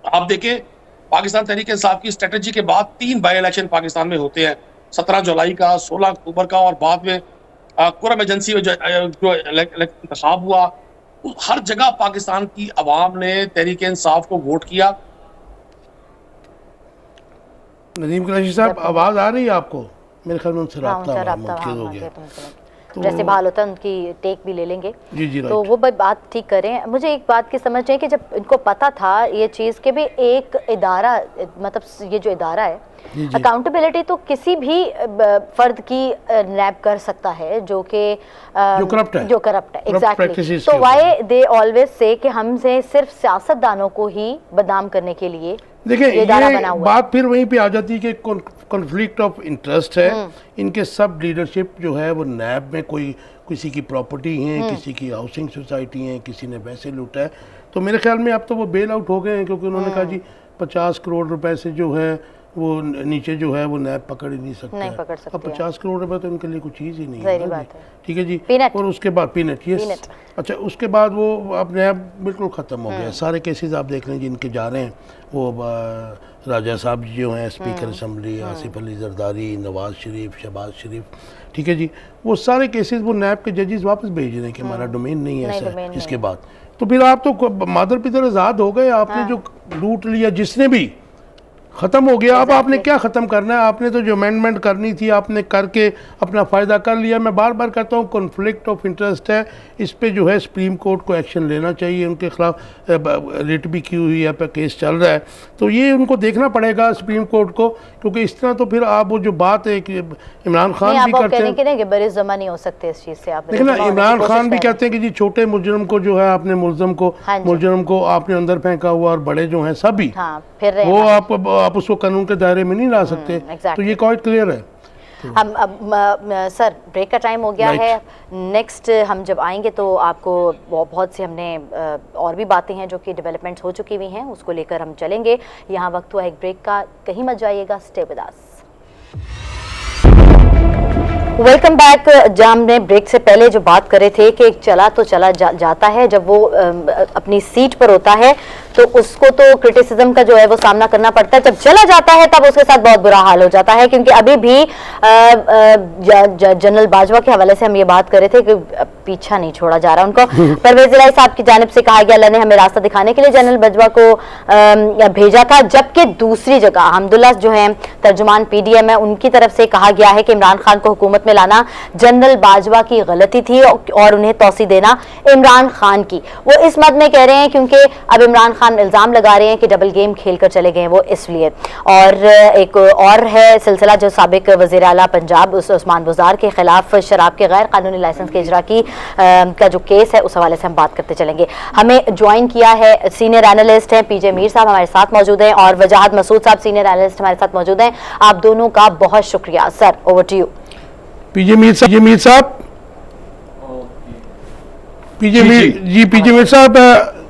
आप देखें, पाकिस्तान तहरीक इंसाफ की स्ट्रेटेजी के बाद 3 बाई इलेक्शन पाकिस्तान में होते हैं, 17 जुलाई का, 16 अक्टूबर का, और बाद में कुरम एजेंसी में जो इंतखाब हुआ। हर जगह पाकिस्तान की आवाम ने तहरीक इंसाफ को वोट किया। नदीम कुरैशी साहब, आवाज आ रही है आपको? मेरे ख्याल में उनसे राब्ता हो गया। तो जैसे बहाल होता है उनकी टेक भी ले लेंगे। जी तो वो बात ठीक करें। मुझे एक बात की समझ है कि जब इनको पता था ये चीज़ के भी एक इदारा, मतलब ये जो इदारा है, अकाउंटेबिलिटी तो किसी भी फर्द की नैब कर सकता है जो करप्ट है, एग्जैक्टली। तो वाई दे ऑलवेज से कि हमसे सिर्फ सियासतदानों को ही बदनाम करने के लिए देखिए ये बात फिर वहीं पे आ जाती है कि कॉन्फ्लिक्ट ऑफ इंटरेस्ट है। इनके सब लीडरशिप जो है वो नैब में कोई किसी की प्रॉपर्टी है, किसी की हाउसिंग सोसाइटी है, किसी ने वैसे लूटा है। तो मेरे ख्याल में अब तो वो बेल आउट हो गए हैं, क्योंकि उन्होंने कहा जी 50 करोड़ रुपए से जो है वो नीचे जो है वो नैब पकड़ ही नहीं सकता, नहीं पकड़ सकती। अब 50 करोड़ रुपए तो इनके लिए कुछ चीज़ ही नहीं है, ठीक है जी। और उसके बाद पीनट, यस, अच्छा, उसके बाद वो अब नैब बिल्कुल ख़त्म हो गया। सारे केसेस आप देख लें जिनके जा रहे हैं, वो राजा साहब जो हैं स्पीकर असम्बली, आसिफ अली जरदारी, नवाज शरीफ, शहबाज शरीफ, ठीक है जी, वो सारे केसेस वो नैब के जजेस वापस भेज रहे हैं कि हमारा डोमेन नहीं है ऐसा। इसके बाद तो फिर आप तो मादर पितर आज़ाद हो गए, आपने जो लूट लिया जिसने भी ख़त्म हो गया। अब आपने क्या ख़त्म करना है? आपने तो जो अमेंडमेंट करनी थी आपने करके अपना फ़ायदा कर लिया। मैं बार बार कहता हूँ कॉन्फ्लिक्ट ऑफ इंटरेस्ट है, इस पे जो है सुप्रीम कोर्ट को एक्शन लेना चाहिए। उनके खिलाफ रिट भी की हुई है, पे केस चल रहा है, तो ये उनको देखना पड़ेगा सुप्रीम कोर्ट को, क्योंकि इस तरह तो फिर आप वो जो बात है कि इमरान खान भी करते हैं कि बड़े जमा नहीं हो सकते इस चीज़ से। आप देखिए ना, इमरान खान भी कहते हैं कि जी छोटे मुजरम को जो है आपने मुलजम को आपने अंदर फेंका हुआ, और बड़े जो हैं सभी वो आप उसको कानून के दायरे में नहीं ला सकते। तो ये क्वाइट क्लियर है। हम अब सर ब्रेक का टाइम हो गया है। नेक्स्ट हम जब आएंगे तो आपको बहुत सी हमने और भी बातें हैं जो कि डेवलपमेंट्स हो चुकी हुई हैं, उसको लेकर हम चलेंगे। यहाँ वक्त हुआ एक ब्रेक का, कहीं मत जाइएगा, stay with us. Welcome back. जब हमने ब्रेक से पहले जो बात कर रहे थे कि चला तो चला जाता है, जब वो अपनी सीट पर होता है तो उसको तो क्रिटिसिज्म का जो है वो सामना करना पड़ता है। जब चला जाता है तब उसके साथ बहुत बुरा हाल हो जाता है, क्योंकि अभी भी जनरल बाजवा के हवाले से हम ये बात कर रहे थे कि पीछा नहीं छोड़ा जा रहा उनको। परवेज इलाही साहब की जानिब से कहा गया, अल्लाह ने हमें रास्ता दिखाने के लिए जनरल बाजवा को भेजा था, जबकि दूसरी जगह हमदुल्ला जो है तर्जुमान PDM है, उनकी तरफ से कहा गया है कि इमरान खान को हुकूमत में लाना जनरल बाजवा की गलती थी और उन्हें तौसी देना इमरान खान की। वो इस मद में कह रहे हैं क्योंकि अब इमरान खान इल्जाम लगा रहे हैं कि डबल गेम खेलकर चले गए वो, इसलिए। और एक और है सिलसिला जो साबिक वज़ीर आला पंजाब उस्मान बुज़दार के खिलाफ शराब के गैर कानूनी लाइसेंस के इजरा की का जो केस है उस हवाले से हम बात करते चलेंगे। हमें ज्वाइन किया है सीनियर एनालिस्ट हैं PJ मीर साहब हमारे साथ मौजूद हैं, और वजाहत मसूद साहब सीनियर एनालिस्ट हमारे साथ मौजूद हैं। आप दोनों का बहुत शुक्रिया। Sir over to you. PJ Mir साहब PJ मीर साहब,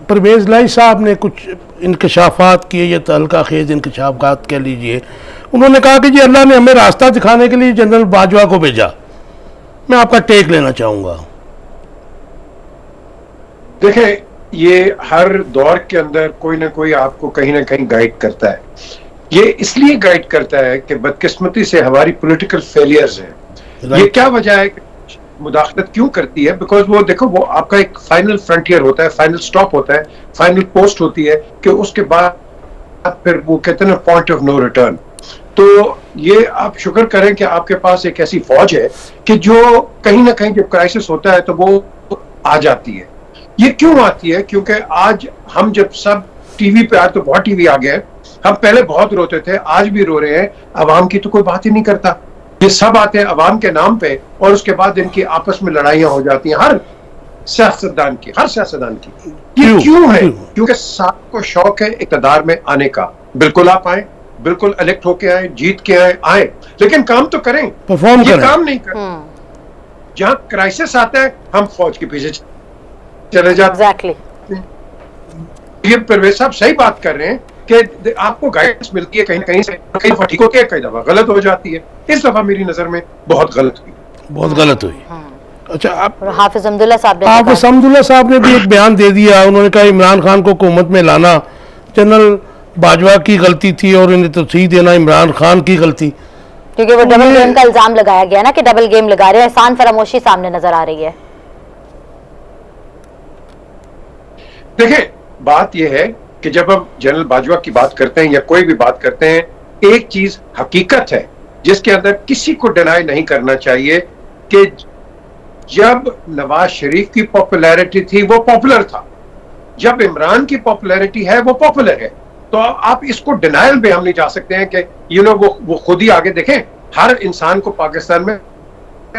परवेज इलाही साहब ने कुछ इंकशाफात किए, ये तहलका खेज इंकशाफात कह लीजिए। उन्होंने कहा कि जी अल्लाह ने हमें रास्ता दिखाने के लिए जनरल बाजवा को भेजा। मैं आपका टेक लेना चाहूंगा। देखें, ये हर दौर के अंदर कोई ना कोई आपको कहीं ना कहीं गाइड करता है। ये इसलिए गाइड करता है कि बदकिस्मती से हमारी पॉलिटिकल फेलियर्स हैं। ये क्या वजह है मुदाखलत क्यों करती है? बिकॉज वो देखो, वो आपका एक फाइनल फ्रंटियर होता है, फाइनल स्टॉप होता है, फाइनल पोस्ट होती है कि उसके बाद फिर वो कहते हैं ना पॉइंट ऑफ नो रिटर्न। तो ये आप शुक्र करें कि आपके पास एक ऐसी फौज है कि जो कहीं ना कहीं जब क्राइसिस होता है तो वो आ जाती है। ये क्यों आती है? क्योंकि आज हम जब सब टीवी पे, आज तो बहुत टीवी आ गया, हम पहले बहुत रोते थे, आज भी रो रहे हैं। अवाम की तो कोई बात ही नहीं करता। ये सब आते हैं अवाम के नाम पे और उसके बाद इनकी आपस में लड़ाइयां हो जाती हैं, हर सियासतदान की। ये क्यों है? क्योंकि सबको शौक है इक़्तिदार में आने का, बिल्कुल आप आए, बिल्कुल इलेक्ट होके आए, जीत के आए, लेकिन काम तो करें, परफॉर्म ये करें। काम नहीं करें। जहां क्राइसिस आता है हम फौज के पीछे चले जाते हैं। एग्जैक्टली। ये परवेज साहब सही बात कर रहे हैं कि आपको गाइडेंस मिलती है कहीं कहीं से, कई दफा ठीक होती है, कई दफा गलत हो जाती है। इस दफा मेरी नजर में बहुत गलत हुई, बहुत गलत हुई। अच्छा, आप हाफिज अब्दुल्ला साहब ने हाफिज अब्दुल्ला साहब ने भी एक बयान दे दिया। उन्होंने कहा इमरान खान को हुकूमत में लाना जनरल बाजवा की गलती थी और इन्हें तस्वीर देना इमरान खान की गलती, क्योंकि वो डबल गेम का इल्जाम लगाया गया ना कि डबल गेम लगा रहे हैं। एहसान फरामोशी सामने नजर आ रही है। देखिए बात यह है कि जब हम जनरल बाजवा की बात करते हैं या कोई भी बात करते हैं, एक चीज हकीकत है जिसके अंदर किसी को डिनाई नहीं करना चाहिए कि जब नवाज शरीफ की पॉपुलैरिटी थी वो पॉपुलर था, जब इमरान की पॉपुलैरिटी है वो पॉपुलर है। तो आप इसको डिनायल में हम नहीं जा सकते हैं कि वो खुद ही आगे देखें। हर इंसान को पाकिस्तान में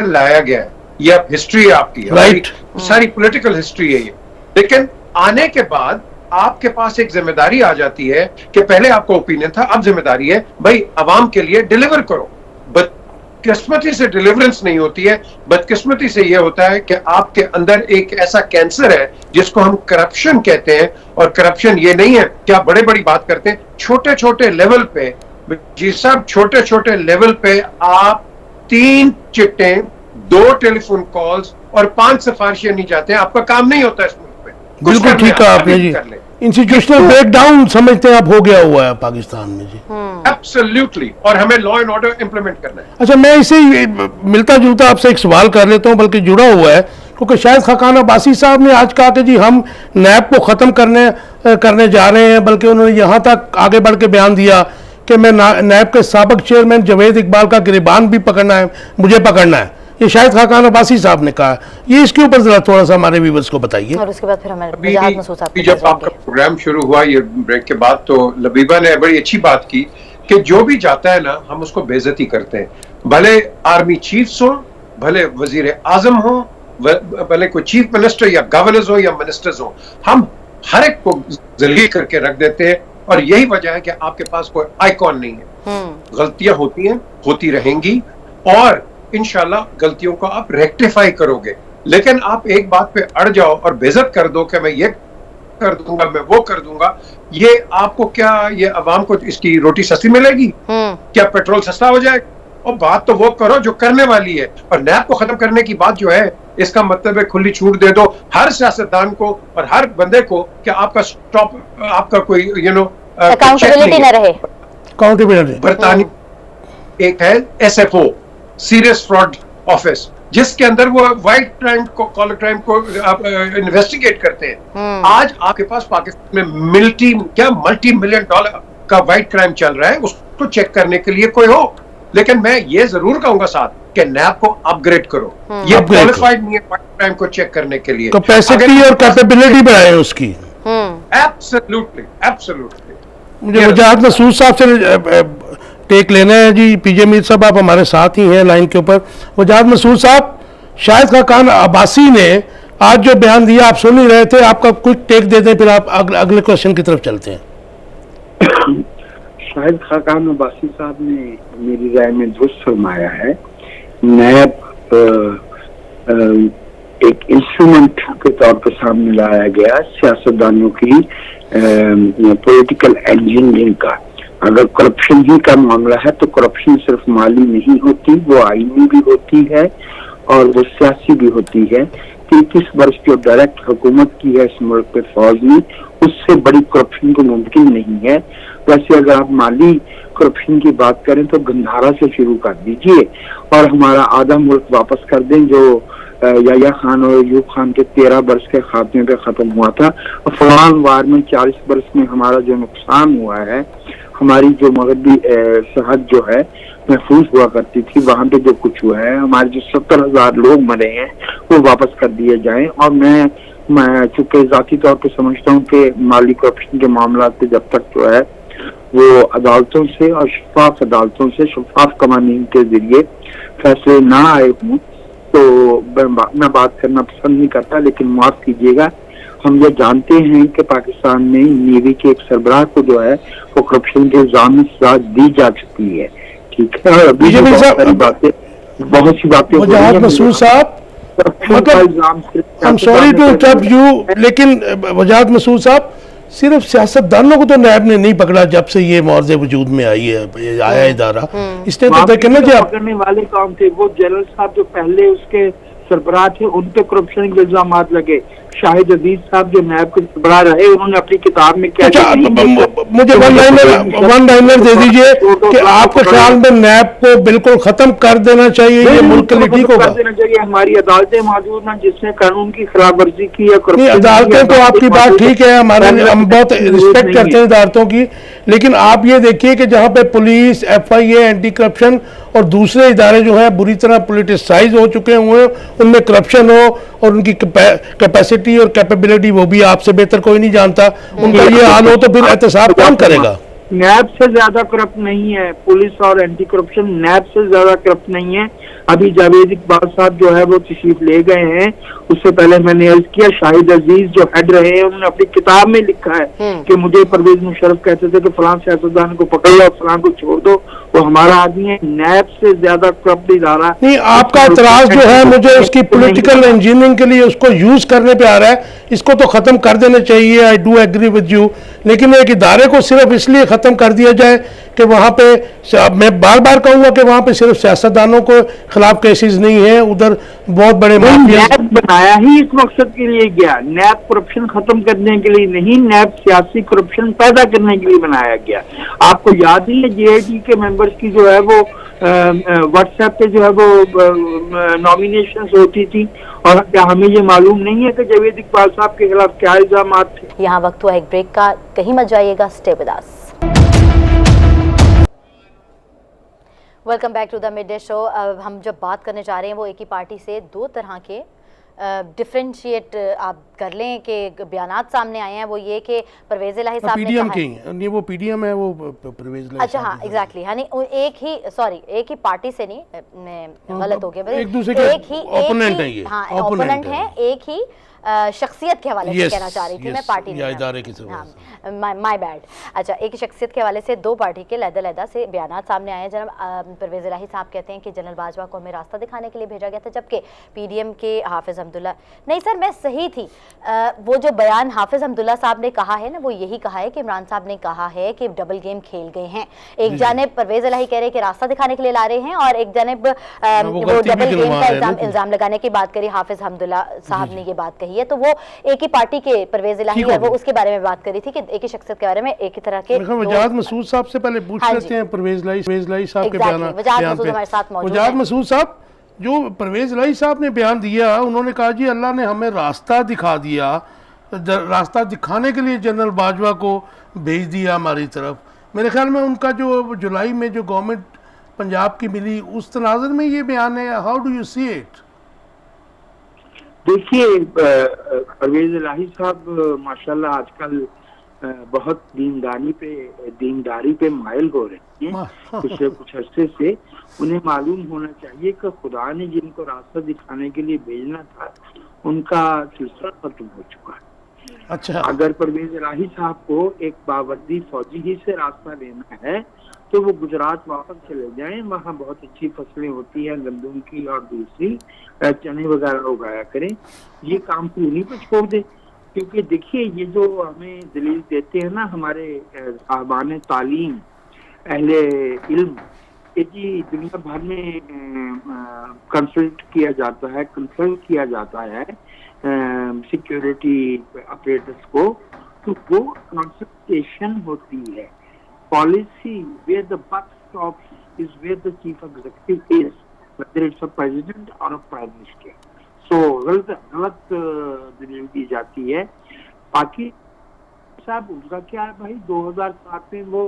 लाया गया है, ये अब हिस्ट्री है आपकी, राइट, सारी पॉलिटिकल हिस्ट्री है ये। लेकिन आने के बाद आपके पास एक जिम्मेदारी आ जाती है कि पहले आपको ओपिनियन था, अब जिम्मेदारी है भाई अवाम के लिए डिलीवर करो। बदकिस्मती से डिलीवरेंस नहीं होती है, बदकिस्मती से यह होता है कि आपके अंदर एक ऐसा कैंसर है जिसको हम करप्शन कहते हैं। और करप्शन ये नहीं है कि आप बड़े बड़ी बात करते हैं, छोटे छोटे लेवल पे जी साहब, छोटे छोटे लेवल पे आप 3 चिट्टे, 2 टेलीफोन कॉल्स और 5 सिफारिशें नहीं जाते हैं, आपका काम नहीं होता इस मुल्क में। बिल्कुल ठीक कहा आपने जी। इंस्टीट्यूशनल ब्रेकडाउन समझते हैं आप हो गया हुआ है पाकिस्तान में जी। एब्सोल्युटली, और हमें लॉ एंड ऑर्डर इंप्लीमेंट करना है। अच्छा, मैं इसे मिलता जुलता आपसे एक सवाल कर लेता हूं, बल्कि जुड़ा हुआ है, क्योंकि शायद खाकान अब्बासी साहब ने आज कहा कि जी हम नैब को ख़त्म करने जा रहे हैं, बल्कि उन्होंने यहाँ तक आगे बढ़ के बयान दिया कि मैं नैब के साबिक चेयरमैन जावेद इकबाल का गिरबान भी पकड़ना है, मुझे पकड़ना है। ये शायद खाकान अब्बासी साहब ने कहा। ये इसके ऊपर जरा थोड़ा सा हमारे व्यूअर्स को बताइए। और उसके बाद फिर हमें जब आपका प्रोग्राम शुरू हुआ ये ब्रेक के बाद, तो लबीबा ने बड़ी अच्छी बात की कि जो भी जाता है ना हम उसको बेइज्जती करते हैं, भले आर्मी चीफ्स हो, भले वजीर आजम हो, भले कोई चीफ मिनिस्टर या गवर्नर्स हो या मिनिस्टर्स हो, हम हर एक को जलील करके रख देते हैं। और यही वजह है कि आपके पास कोई आइकॉन नहीं है। गलतियां होती हैं, होती रहेंगी, और इंशाल्लाह गलतियों को आप रेक्टिफाई करोगे। लेकिन आप एक बात पे अड़ जाओ और बेइज्जत कर दो कि मैं ये कर दूंगा, मैं वो कर दूंगा, ये आपको क्या, ये अवाम को इसकी रोटी सस्ती मिलेगी? क्या पेट्रोल सस्ता हो जाएगा? और बात तो वो करो जो करने वाली है। और नैब को खत्म करने की बात जो है, इसका मतलब है खुली छूट दे दो हर सियासतदान को और हर बंदे को कि आपका स्टॉप, आपका कोई अकाउंटेबिलिटी न रहे। अकाउंटेबिलिटी बरतानिया एक है SFO, सीरियस फ्रॉड ऑफिस, जिसके अंदर वो वाइट क्राइम को, कॉलर क्राइम को इन्वेस्टिगेट करते हैं। आज आपके पास पाकिस्तान में मल्टी मिलियन डॉलर का वाइट क्राइम चल रहा है, उसको चेक करने के लिए कोई हो। लेकिन मैं ये जरूर कहूंगा साथ कि नैब को अपग्रेड करो, ये क्वालिफाइड नहीं है वाइट क्राइम को चेक करने के लिए। कैपेसिटी और कैपेबिलिटी बढ़ाए उसकी। Absolutely, absolutely. मुझे वजाहत मसूद साहब से टेक लेना है जी। पीजे मीर साहब आप हमारे साथ ही हैं लाइन के ऊपर। वजाहत मसूद साहब, शाहिद खाकान अब्बासी ने आज जो बयान दिया आप सुन ही रहे थे, आपका क्विक टेक दे दें, फिर आप अगले क्वेश्चन की तरफ चलते हैं। शाहिद खाकान अब्बासी साहब ने मेरी राय में दुरुस्त फरमाया है। नैब एक इंस्ट्रूमेंट के तौर पर सामने लाया गया सियासतदानों की पॉलिटिकल इंजीनियरिंग का। अगर करप्शन ही का मामला है तो करप्शन सिर्फ माली नहीं होती, वो आईनी भी होती है और वो सियासी भी होती है। 33 वर्ष जो डायरेक्ट हुकूमत की है इस मुल्क पे फौज ने, उससे बड़ी करप्शन तो मुमकिन नहीं है। वैसे अगर आप माली करप्शन की बात करें तो गंधारा से शुरू कर दीजिए और हमारा आधा मुल्क वापस कर दें जो याया खान और अयूब खान के 13 वर्ष के खात्मे पे खत्म हुआ था। अफगान वार में 40 वर्ष में हमारा जो नुकसान हुआ है, हमारी जो मगरबी सरहद जो है महफूज हुआ करती थी, वहां पे जो कुछ हुआ है, हमारे जो 70,000 लोग मरे हैं वो वापस कर दिए जाएं। और मैं चूंकि जाती तौर पर समझता हूँ कि माली करप्शन के मामला पे जब तक जो है वो अदालतों से और शफाफ अदालतों से शफाफ कवानीन के जरिए फैसले ना आए हों तो मैं बात करना पसंद नहीं करता। लेकिन माफ कीजिएगा, हम ये जानते हैं कि पाकिस्तान में नेवी के एक सरबराह को जो है वो करप्शन के इल्जाम में सजा दी जा चुकी है, ठीक है। और अभी बहुत सी बातें वजाहत मसूद साहब, मतलब सॉरी टू इंटरप्ट यू, लेकिन वजाहत मसूद साहब, सिर्फ सियासतदानों को तो नैब ने नहीं पकड़ा जब से ये मुआवजे वजूद में आई है, आया इदारा, इसने तो देखे ना कि पकड़ने वाले कौन थे? वो जनरल साहब जो पहले उसके सरबराह थे, उन पे करप्शन के इल्जाम लगे। शाहिद अजीज साहब जो नैब के सरबराह रहे, उन्होंने अपनी किताब में क्या मुझे वन लाइनर दे दीजिए कि आपके ख्याल में नैब को बिल्कुल खत्म कर देना चाहिए, ये मुल्क के लिए ठीक होगा? कर देना चाहिए। हमारी अदालतें मौजूद हैं जिसने कानून की खिलाफ वर्जी की है। अदालतें तो आपकी बात ठीक है, हमारे हम बहुत रिस्पेक्ट करते हैं अदालतों की, लेकिन आप ये देखिए कि जहाँ पे पुलिस, FIA, एंटी करप्शन और दूसरे इदारे जो हैं बुरी तरह पोलिटिसाइज हो चुके हुए, उनमें करप्शन हो और उनकी कैपेसिटी और कैपेबिलिटी वो भी आपसे बेहतर कोई नहीं जानता, उनका ये हाल हो तो फिर एहतसाब कौन करेगा? नैब से ज्यादा करप्ट नहीं है पुलिस, और एंटी करप्शन नैब से ज्यादा करप्ट नहीं है। अभी जावेद इकबाल साहब जो है वो तशरीफ ले गए हैं, उससे पहले मैंने अर्ज किया शाहिद अजीज जो हेड रहे हैं, उन्होंने अपनी किताब में लिखा है कि मुझे परवेज मुशर्रफ कहते थे कि फलां सियासतदान को पकड़ लो और फलां को छोड़ दो, वो हमारा आदमी है। नैब से ज्यादा करप्ट इदारा नहीं। आपका एतराज जो है मुझे उसकी पॉलिटिकल इंजीनियरिंग के लिए उसको यूज करने पे आ रहा है, इसको तो खत्म कर देना चाहिए, I do agree with you, लेकिन एक इदारे को सिर्फ इसलिए खत्म कर दिया जाए कि वहाँ पे, मैं बार बार कहूंगा कि वहाँ पे सिर्फ सियासतदानों को खिलाफ केसेस नहीं है, उधर बहुत बड़े नैब बनाया ही इस मकसद के लिए गया। नैब करप्शन खत्म करने के लिए नहीं, नैब सियासी करप्शन पैदा करने के लिए बनाया गया। आपको याद ही है JIT के मेंबर्स की जो है वो व्हाट्सएप पे जो है वो नॉमिनेशंस होती थी, और क्या हमें ये मालूम नहीं है कि जावेद इकबाल साहब के खिलाफ क्या इल्जाम थे? यहाँ वक्त हुआ एक ब्रेक का, कहीं मत जाइएगा, stay with us. Welcome back to the mid day show. हम जब बात करने जा रहे हैं वो एक ही पार्टी से दो तरह के डिफरेंशिएट आप कर लें कि बयानात सामने आए हैं। वो ये कि परवेज इलाही साहब ने PDM के, वो PDM है, वो परवेज इलाही, अच्छा हाँ एग्जैक्टली, यानी एक ही पार्टी से नहीं, मैं गलत हो गया, एक दूसरे के ओपोनेंट है, ये हाँ ओपोनेंट है, एक ही शख्सियत के हवाले से कहना चाह रही थी मैं, पार्टी इदारे की, माय बैड। अच्छा, एक ही शख्सियत के हवाले से दो पार्टी के लहदा से बयानात सामने आए हैं। जनाब परवेज इलाही साहब कहते हैं कि जनरल बाजवा को हमें रास्ता दिखाने के लिए भेजा गया था, जबकि PDM के हाफिज हमदुल्ला, नहीं सर मैं सही थी, वो जो बयान हाफिज हमदुल्ला साहब ने कहा है ना, वो यही कहा है कि इमरान साहब ने कहा है कि डबल गेम खेल गए हैं। एक जानिब परवेज इलाही कह रहे हैं कि रास्ता दिखाने के लिए ला रहे हैं, और एक जानिब वो डबल गेम का इल्जाम लगाने की बात करी, हाफिज हमदुल्ला साहब ने ये बात कही है। तो वो एक ही पार्टी के परवेज इलाही है, वो उसके बारे में बात करी थी कि एक ही शख्सियत के बारे में एक ही तरह के। वजाहत मसूद साहब से पहले पूछ लेते हैं परवेज इलाही साहब के बयान पे। वजाहत मसूद साहब, जो परवेज इलाही साहब ने बयान दिया, उन्होंने कहा जी अल्लाह ने हमें रास्ता दिखा दिया, रास्ता दिखाने के लिए जनरल बाजवा को भेज दिया हमारी तरफ। मेरे ख्याल में उनका जो जुलाई में जो गवर्नमेंट पंजाब की मिली, उस तनाज़ुर में ये बयान है। How do you see it? देखिए, परवेज इलाही साहब माशाल्लाह आजकल बहुत दीनदारी पे माइल हो रहे हैं पिछले कुछ अरसे से। उन्हें मालूम होना चाहिए कि खुदा ने जिनको रास्ता दिखाने के लिए भेजना था, उनका सिलसिला खत्म हो चुका है। अच्छा, अगर परवेज इलाही साहब को एक बावर्दी फौजी ही से रास्ता लेना है तो वो गुजरात वापस चले जाएं, वहाँ बहुत अच्छी फसलें होती हैं गंदम की और दूसरी चने वगैरह उगाया करें। ये काम को उन्हीं पर छोड़ दे, क्योंकि देखिए ये जो हमें दलील देते हैं ना हमारे साहबान तालीम, अहले इल्म, जी दुनिया भर में कंसल्ट किया जाता है सिक्योरिटी ऑपरेटर्स को, तो वो कंसल्टेशन होती है। Policy where the buck stops is where the chief executive is, whether it's a president or a prime minister. So गलत दलील दी जाती है। बाकी साहब उनका क्या है भाई, 2007 में वो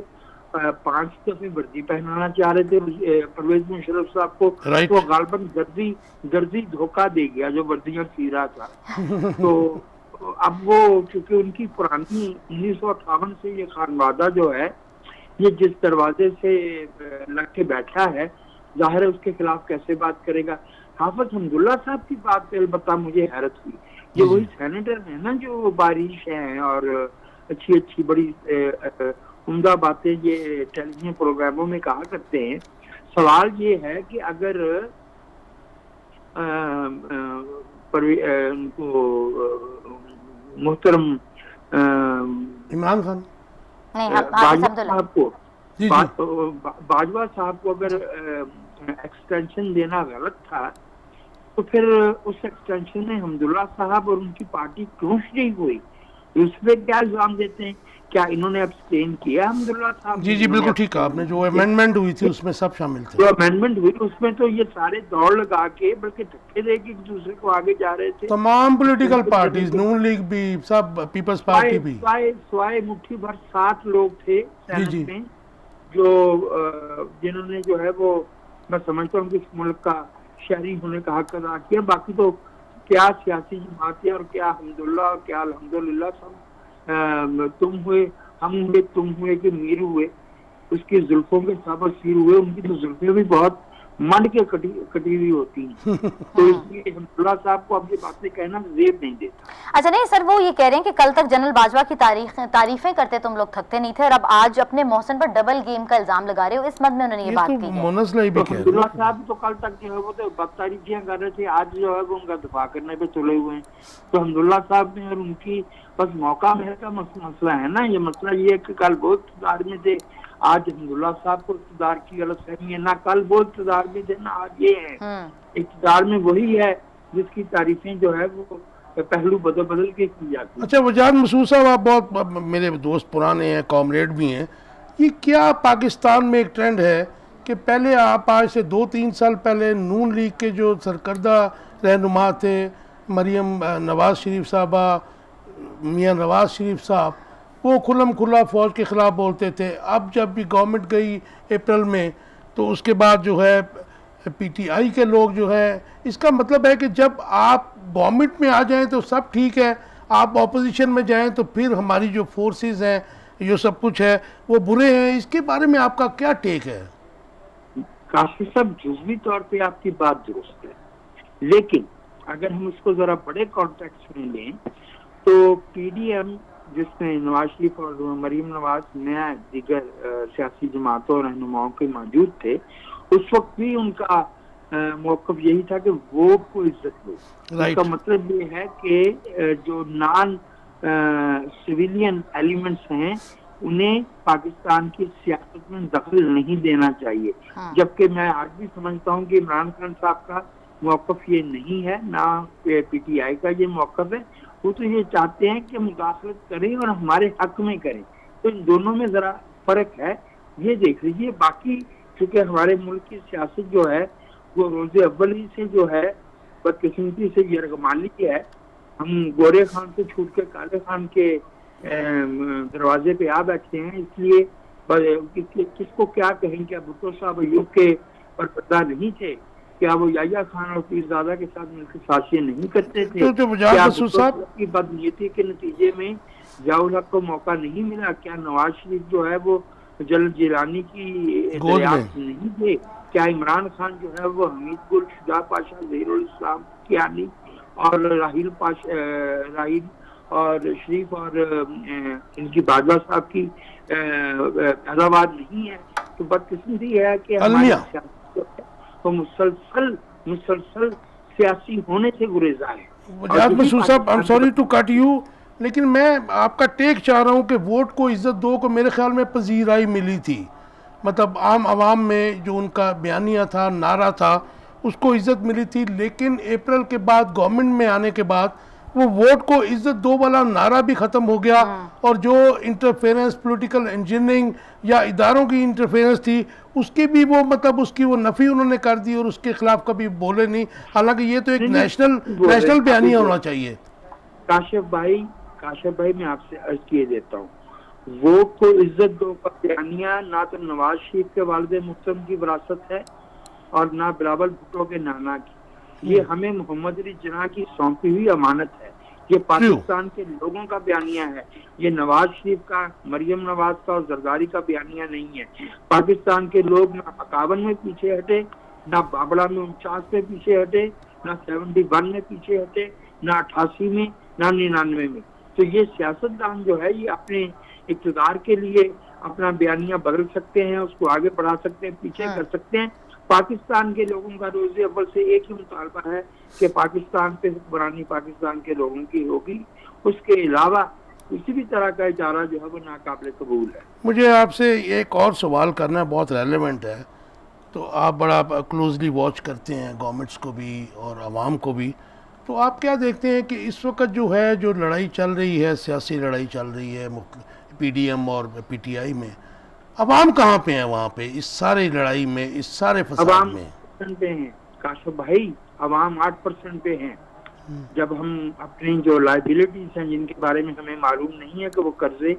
5 दफे वर्दी पहनाना चाह रहे थे परवेज मुशर्रफ साहब को, तो गालबन गर्जी धोखा दे गया जो वर्दियां सी रहा था। तो अब वो चूंकि उनकी पुरानी 1958 से ये खानवादा जो है, ये जिस दरवाजे से लग के बैठा है, जाहिर है उसके खिलाफ कैसे बात करेगा। हाफिज हमदुल्ला साहब की बात पे अलबत्ता मुझे हैरत हुई। ये वही सेनेटर है ना जो बारिश है और अच्छी अच्छी बड़ी उम्दा बातें ये टेलीविजन प्रोग्रामों में कहा करते हैं। सवाल ये है कि अगर उनको मोहतरम इमरान खान नहीं, बाजवा साहब को अगर एक्सटेंशन देना गलत था तो फिर उस एक्सटेंशन में हमदुल्ला साहब और उनकी पार्टी क्यों शरीक हुई? उस पर क्या इल्जाम देते हैं? क्या इन्होंने अब्सटेन किया हमदुल्ला साहब? जी बिल्कुल ठीक है आपने, जो अमेंडमेंट हुई थी उसमें सब शामिल थे। जो अमेंडमेंट हुई उसमें तो ये सारे दौड़ लगा के बल्कि धक्के दे के एक दूसरे को आगे जा रहे थे। तमाम पॉलिटिकल पार्टीज, नून लीग भी, सब पीपल्स पार्टी भी, स्वाय मुट्ठी भर 7 लोग थे सेनेट में जो जिन्होंने जो है वो मैं समझता हूँ कि इस मुल्क का शहरी होने का हक अदा किया। बाकी तो क्या सियासी जमातें और क्या हमदुल्ला और क्या अल्हम्दुलिल्लाह सब तुम हुए, हम हुए, तुम हुए कि मीर हुए, उसकी जुल्फों के सब असीर हुए। उनकी तो जुल्फें भी बहुत मंड के कटी हुई होती हैं। तो इसलिए हमदुल्ला साहब को अब ये बातें कहना जेब नहीं देता। अच्छा नहीं सर, वो ये कह रहे हैं कि कल तक जनरल बाजवा की तारीफें करते तुम लोग थकते नहीं थे और अब आज अपने मोहसिन पर डबल गेम का इल्जाम लगा रहे हो। इस मद में उन्होंने ये बात की है। हमदुल्ला साहब तो कल तक जो है वो तो बदतारीफियां कर रहे थे, आज जो है वो उनका दफा करने पे तुले हुए हैं। तो हमदुल्ला साहब ने और उनकी बस मौका मेरे का मसला है ना। ये मसला ये है कि कल बहुत इक़्तिदार में थे, आज हमदुल्ला साहब को इक़्तिदार की गलतफहमी है। ना कल बहुत इक़्तिदार में थे ना आज ये है। इक़्तिदार में वही है जिसकी तारीफें जो है वो पहलू बदल के की जाती है। अच्छा वजाद मसूद साहब, आप बहुत मेरे दोस्त पुराने हैं, कॉमरेड भी हैं, ये क्या पाकिस्तान में एक ट्रेंड है कि पहले आप आज से 2-3 साल पहले नून लीग के जो सरकर्दा रहनुमा थे, मरियम नवाज शरीफ साहबा, मियाँ नवाज शरीफ साहब, वो खुल्लम खुल्ला फ़ौज के ख़िलाफ़ बोलते थे। अब जब भी गवर्नमेंट गई अप्रैल में तो उसके बाद जो है पीटीआई के लोग जो है, इसका मतलब है कि जब आप गवर्नमेंट में आ जाएं तो सब ठीक है, आप ऑपोजिशन में जाएं तो फिर हमारी जो फोर्सेस हैं, जो सब कुछ है वो बुरे हैं। इसके बारे में आपका क्या टेक है? काफी सब जुज़वी तौर पे आपकी बात दुरुस्त है, लेकिन अगर हम इसको ज़रा बड़े कॉन्टेक्स्ट में लें तो पीडीएम जिसमें नवाज शरीफ और मरीम नवाज नया दीगर सियासी जमातों और रहनुमाओं के मौजूद थे, उस वक्त भी उनका मौक़िफ़ यही था कि वोट को इज्जत दो। इसका मतलब ये है कि जो नॉन सिविलियन एलिमेंट्स हैं उन्हें पाकिस्तान की सियासत में दखल नहीं देना चाहिए। जबकि मैं आज भी समझता हूँ कि इमरान खान साहब का मौक़िफ़ ये नहीं है, ना पीटीआई का ये मौक़िफ़ है। वो तो ये चाहते हैं कि मुदाखलत करें और हमारे हक में करें। तो इन दोनों में ज़रा फ़र्क है, ये देख लीजिए। बाकी चूँकि हमारे मुल्क की सियासत जो है वो रोज़े अव्वल ही से जो है बदकिस्मती से यरगमाली है। हम गोरे खान से छूट के काले खान के दरवाजे पे आ बैठे हैं। इसलिए किसको क्या कहें? क्या भुट्टो साहब अयूब के परदा नहीं थे? क्या वो याया खान और पीरजादा के साथ मिलकर साजिशें नहीं करते थे? क्या की बदनीयती के नतीजे में जियाउल हक को मौका नहीं मिला? क्या नवाज शरीफ जो है वो जल जिलानी की दरियाफ्त नहीं थे? क्या इमरान खान जो है वो हमीद गुल, शुजा पाशा, ज़हीरुल इस्लाम कियानी और राहिल और शरीफ और इनकी बाजवा साहब की पैदावार नहीं है? तो बदकिस्मती है कि तो मुसलसल सियासी होने से गुरेजा है। वजाद मसूद साहब, I am sorry to cut you, लेकिन मैं आपका टेक चाह रहा हूँ कि वोट को इज्जत दो को मेरे ख्याल में पजीराई मिली थी। मतलब आम आवाम में जो उनका बयानिया था, नारा था, उसको इज्जत मिली थी। लेकिन अप्रैल के बाद गवर्नमेंट में आने के बाद वो वोट को इज्जत दो वाला नारा भी ख़त्म हो गया और जो इंटरफेरेंस, पॉलिटिकल इंजीनियरिंग या इदारों की इंटरफेरेंस थी उसकी भी वो मतलब उसकी वो नफ़ी उन्होंने कर दी और उसके खिलाफ कभी बोले नहीं। हालांकि ये तो एक नेशनल बयानिया होना चाहिए। काशिफ भाई मैं आपसे अर्ज किए देता हूँ, वोट को इज्जत दो का बयानिया ना तो नवाज शरीफ के वालिद मुहतरम की विरासत है और ना बिलावल भुट्टो के नाना की। ये हमें मोहम्मद अली जिन्ना की सौंपी हुई अमानत है। ये पाकिस्तान के लोगों का बयानिया है। ये नवाज शरीफ का, मरियम नवाज का और जरदारी का बयानिया नहीं है। पाकिस्तान के लोग ना 51 में पीछे हटे, ना बाबड़ा में 49 में पीछे हटे, ना 71 में पीछे हटे, ना 88 में, ना 99 में। तो ये सियासतदान जो है ये अपने इक़्तिदार के लिए अपना बयानिया बदल सकते हैं, उसको आगे बढ़ा सकते हैं, पीछे कर सकते हैं। पाकिस्तान के लोगों का रोज़े अव्वल से एक ही मुतालबा है कि पाकिस्तान पे हुक्मरानी पाकिस्तान के लोगों की होगी, उसके अलावा किसी भी तरह का इजारा जो है वो नाकाबिल कबूल है। मुझे आपसे एक और सवाल करना है, बहुत रेलेवेंट है। तो आप बड़ा क्लोजली वॉच करते हैं गवर्नमेंट्स को भी और आवाम को भी, तो आप क्या देखते हैं कि इस वक्त जो है जो लड़ाई चल रही है, सियासी लड़ाई चल रही है PDM और PTI में, अवाम कहाँ पे है वहाँ पे इस सारी लड़ाई में, इस सारे फसाद में? 8% पे हैं काशिफ भाई, अवाम 8% पे हैं। जब हम अपनी जो लाइबिलिटीज हैं जिनके बारे में हमें मालूम नहीं है कि वो कर्जे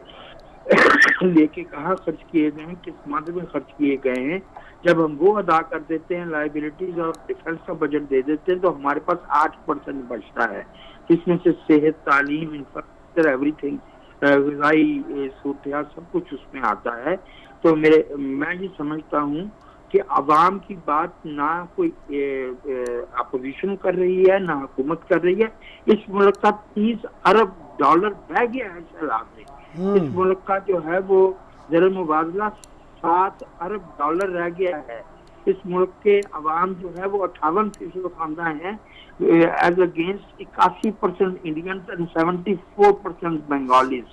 लेके कहाँ खर्च किए गए हैं, किस मद में खर्च किए गए हैं, जब हम वो अदा कर देते हैं लाइबिलिटीज और डिफेंस का बजट दे देते हैं, तो हमारे पास 8% बचता है, जिसमें से सेहत, तालीम, इंफ्रास्ट्रक्चर, एवरीथिंग, ग़िज़ाई सूरत सब कुछ उसमें आता है। तो मैं ये समझता हूँ कि अवाम की बात ना कोई अपोजिशन कर रही है, ना हुकूमत कर रही है। इस मुल्क का 30 अरब डॉलर बह गया है सैलाब में। इस मुल्क का जो है वो ज़र मुबादला 7 अरब डॉलर रह गया है। इस मुल्क के अवाम जो है वो 58% खानदान है, as against 81% Indians and 74% Bengalis.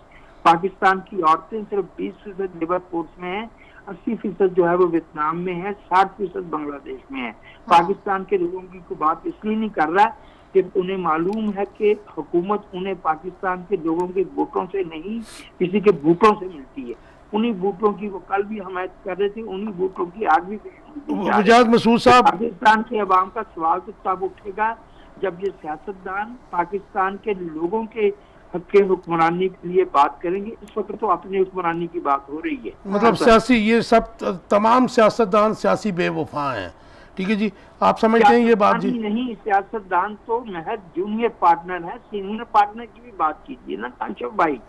Pakistan की औरतें सिर्फ 20% लेबर फोर्स में है, 80% जो है वो वियतनाम में है, 60% बांग्लादेश में है। पाकिस्तान के लोगों की कोई बात इसलिए नहीं कर रहा कि उन्हें मालूम है कि हुकूमत उन्हें पाकिस्तान के लोगों के वोटों से नहीं, किसी के बूटों से मिलती है। उन्हीं बूटों की वो कल भी हमायत कर रहे थे, उन्हीं बूटों की आज भी। इजाज़ मसूद साहब, पाकिस्तान के अवाम का सवाल तो तब उठेगा जब ये सियासतदान पाकिस्तान के लोगों के के हुक्मरानी के लिए बात करेंगे। इस वक्त तो अपनी हुक्मरानी की बात हो रही है। मतलब सियासी, ये सब तमाम सियासतदान सियासी बेवफा हैं, ठीक है जी, आप समझते हैं ये बात जी? नहीं, सियासतदान तो महज जूनियर पार्टनर है, सीनियर पार्टनर की भी बात कीजिए ना काशिफ भाई।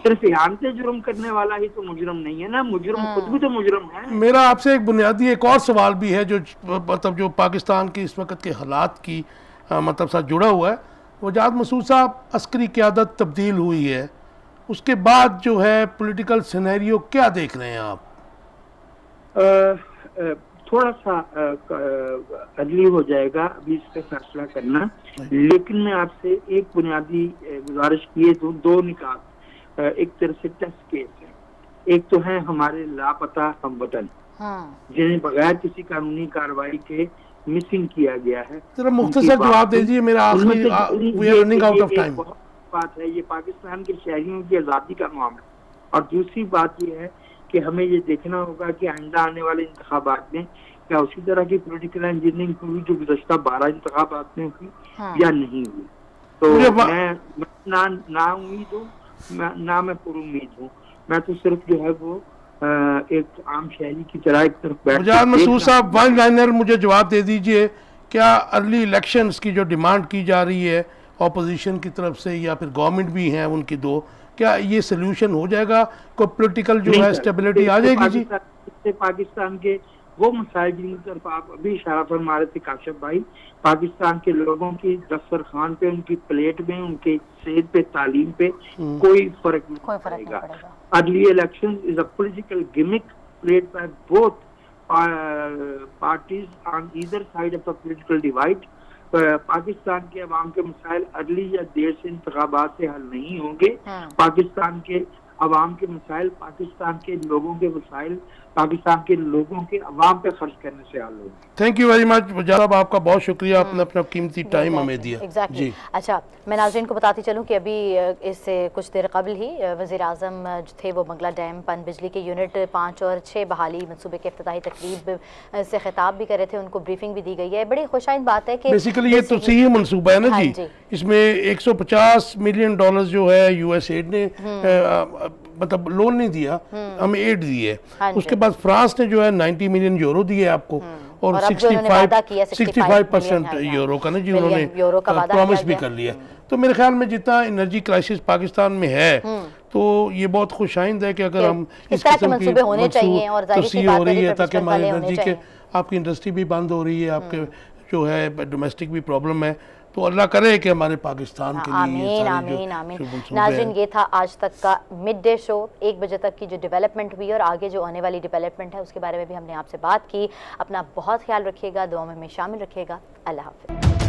सिर्फ यहाँ से जुर्म करने वाला ही तो मुजरम नहीं है ना, मुजरम खुद भी तो मुजरम है। मेरा आपसे एक बुनियादी एक और सवाल भी है जो मतलब जो पाकिस्तान की इस वक्त के हालात की मतलब साथ जुड़ा हुआ है। वजाद मसूद साहब, अस्करी क़यादत तब्दील हुई है, उसके बाद जो है पॉलिटिकल सिनेरियो क्या देख रहे हैं आप? थोड़ा सा अदली हो जाएगा अभी इस पर फैसला करना, लेकिन मैं आपसे एक बुनियादी गुजारिश किए तो दो निकात। एक तरह से टेस्ट केस है, एक तो है हमारे लापता हमवतन जिन्हें बगैर किसी कानूनी कार्रवाई के मिसिंग किया गया है। जरा मुख्तसर जवाब दीजिए, मेरा आखिरी we are running out of time. बात है ये पाकिस्तान के शहरियों की आज़ादी का मामला। और दूसरी बात ये है कि हमें ये देखना होगा कि आइंदा आने वाले इंतखाबात में क्या उसी तरह की पॉलिटिकल इंजीनियरिंग हुई जो गुज़श्ता 12 इंतखाबात में हुई या नहीं हुई। तो मैं ना उम्मीद हूँ ना मैं पुर उम्मीद हूँ। मैं तो सिर्फ जो है वो एक आम शहरी की तरह एक तरफ वजाद मसूद साहब, वन लाइनर मुझे जवाब दे दीजिए, क्या अर्ली इलेक्शंस की जो डिमांड की जा रही है ऑपोजिशन की तरफ से या फिर गवर्नमेंट भी हैं उनकी दो, क्या ये सोल्यूशन हो जाएगा? कोई पॉलिटिकल जो है स्टेबिलिटी आ जाएगी जी? पाकिस्तान के वो मसाइल जिनकी तरफ आप अभी इशारा फरमा रहे थे काशिफ भाई, पाकिस्तान के लोगों की दस्तरखान पे, उनकी प्लेट में, उनके सेहत पे, तालीम पे कोई फर्क नहीं पड़ेगा। Early election is a political gimmick played by both parties on either side of the political divide। Pakistan के अवाम के मसाइल अर्ली या देर से इंतखाबात से हल नहीं होंगे। पाकिस्तान के अवाम के मसाइल, पाकिस्तान के लोगों के मसाइल, पाकिस्तान के लोगों के अवाम पे खर्च करने से हल होगी। थैंक यू वेरी मच वजाद साहब, आपका बहुत शुक्रिया, आपने अपना कीमती टाइम हमें दिया। जी अच्छा, मैं नाज़रीन को बताती चलूँ कि अभी इससे कुछ देर कबल ही वज़ीर आज़म जो थे वो बंगला डैम पन बिजली के यूनिट 5 और 6 बहाली मनसूबे के इफ्तिताही तकरीब से खिताब भी कर रहे थे, उनको ब्रीफिंग भी दी गई है। बड़ी खुशाइन बात है कि बेसिकली ये तोसीही मनसूबा है ना जी, इसमें $150 मिलियन जो है USAID ने मतलब लोन नहीं दिया, हमें एड दी है। उसके बाद फ्रांस ने जो है 90 मिलियन यूरो दिए आपको, और 65% यूरो का ना जी उन्होंने प्रॉमिस भी कर लिया। तो मेरे ख्याल में जितना एनर्जी क्राइसिस पाकिस्तान में है तो ये बहुत खुशाइंद है कि अगर हम इस किस्म की तोसी हो रही है ताकि हमारी एनर्जी के, आपकी इंडस्ट्री भी बंद हो रही है, आपके जो है डोमेस्टिक भी प्रॉब्लम है, तो अल्लाह करे कि हमारे पाकिस्तान के लिए आमीन आमीन आमीन। नाज़रीन, ये था आज तक का मिड डे शो। 1 बजे तक की जो डेवलपमेंट हुई और आगे जो आने वाली डेवलपमेंट है उसके बारे में भी हमने आपसे बात की। अपना बहुत ख्याल रखिएगा, दुआ में शामिल रखिएगा। अल्लाह हाफ़िज़।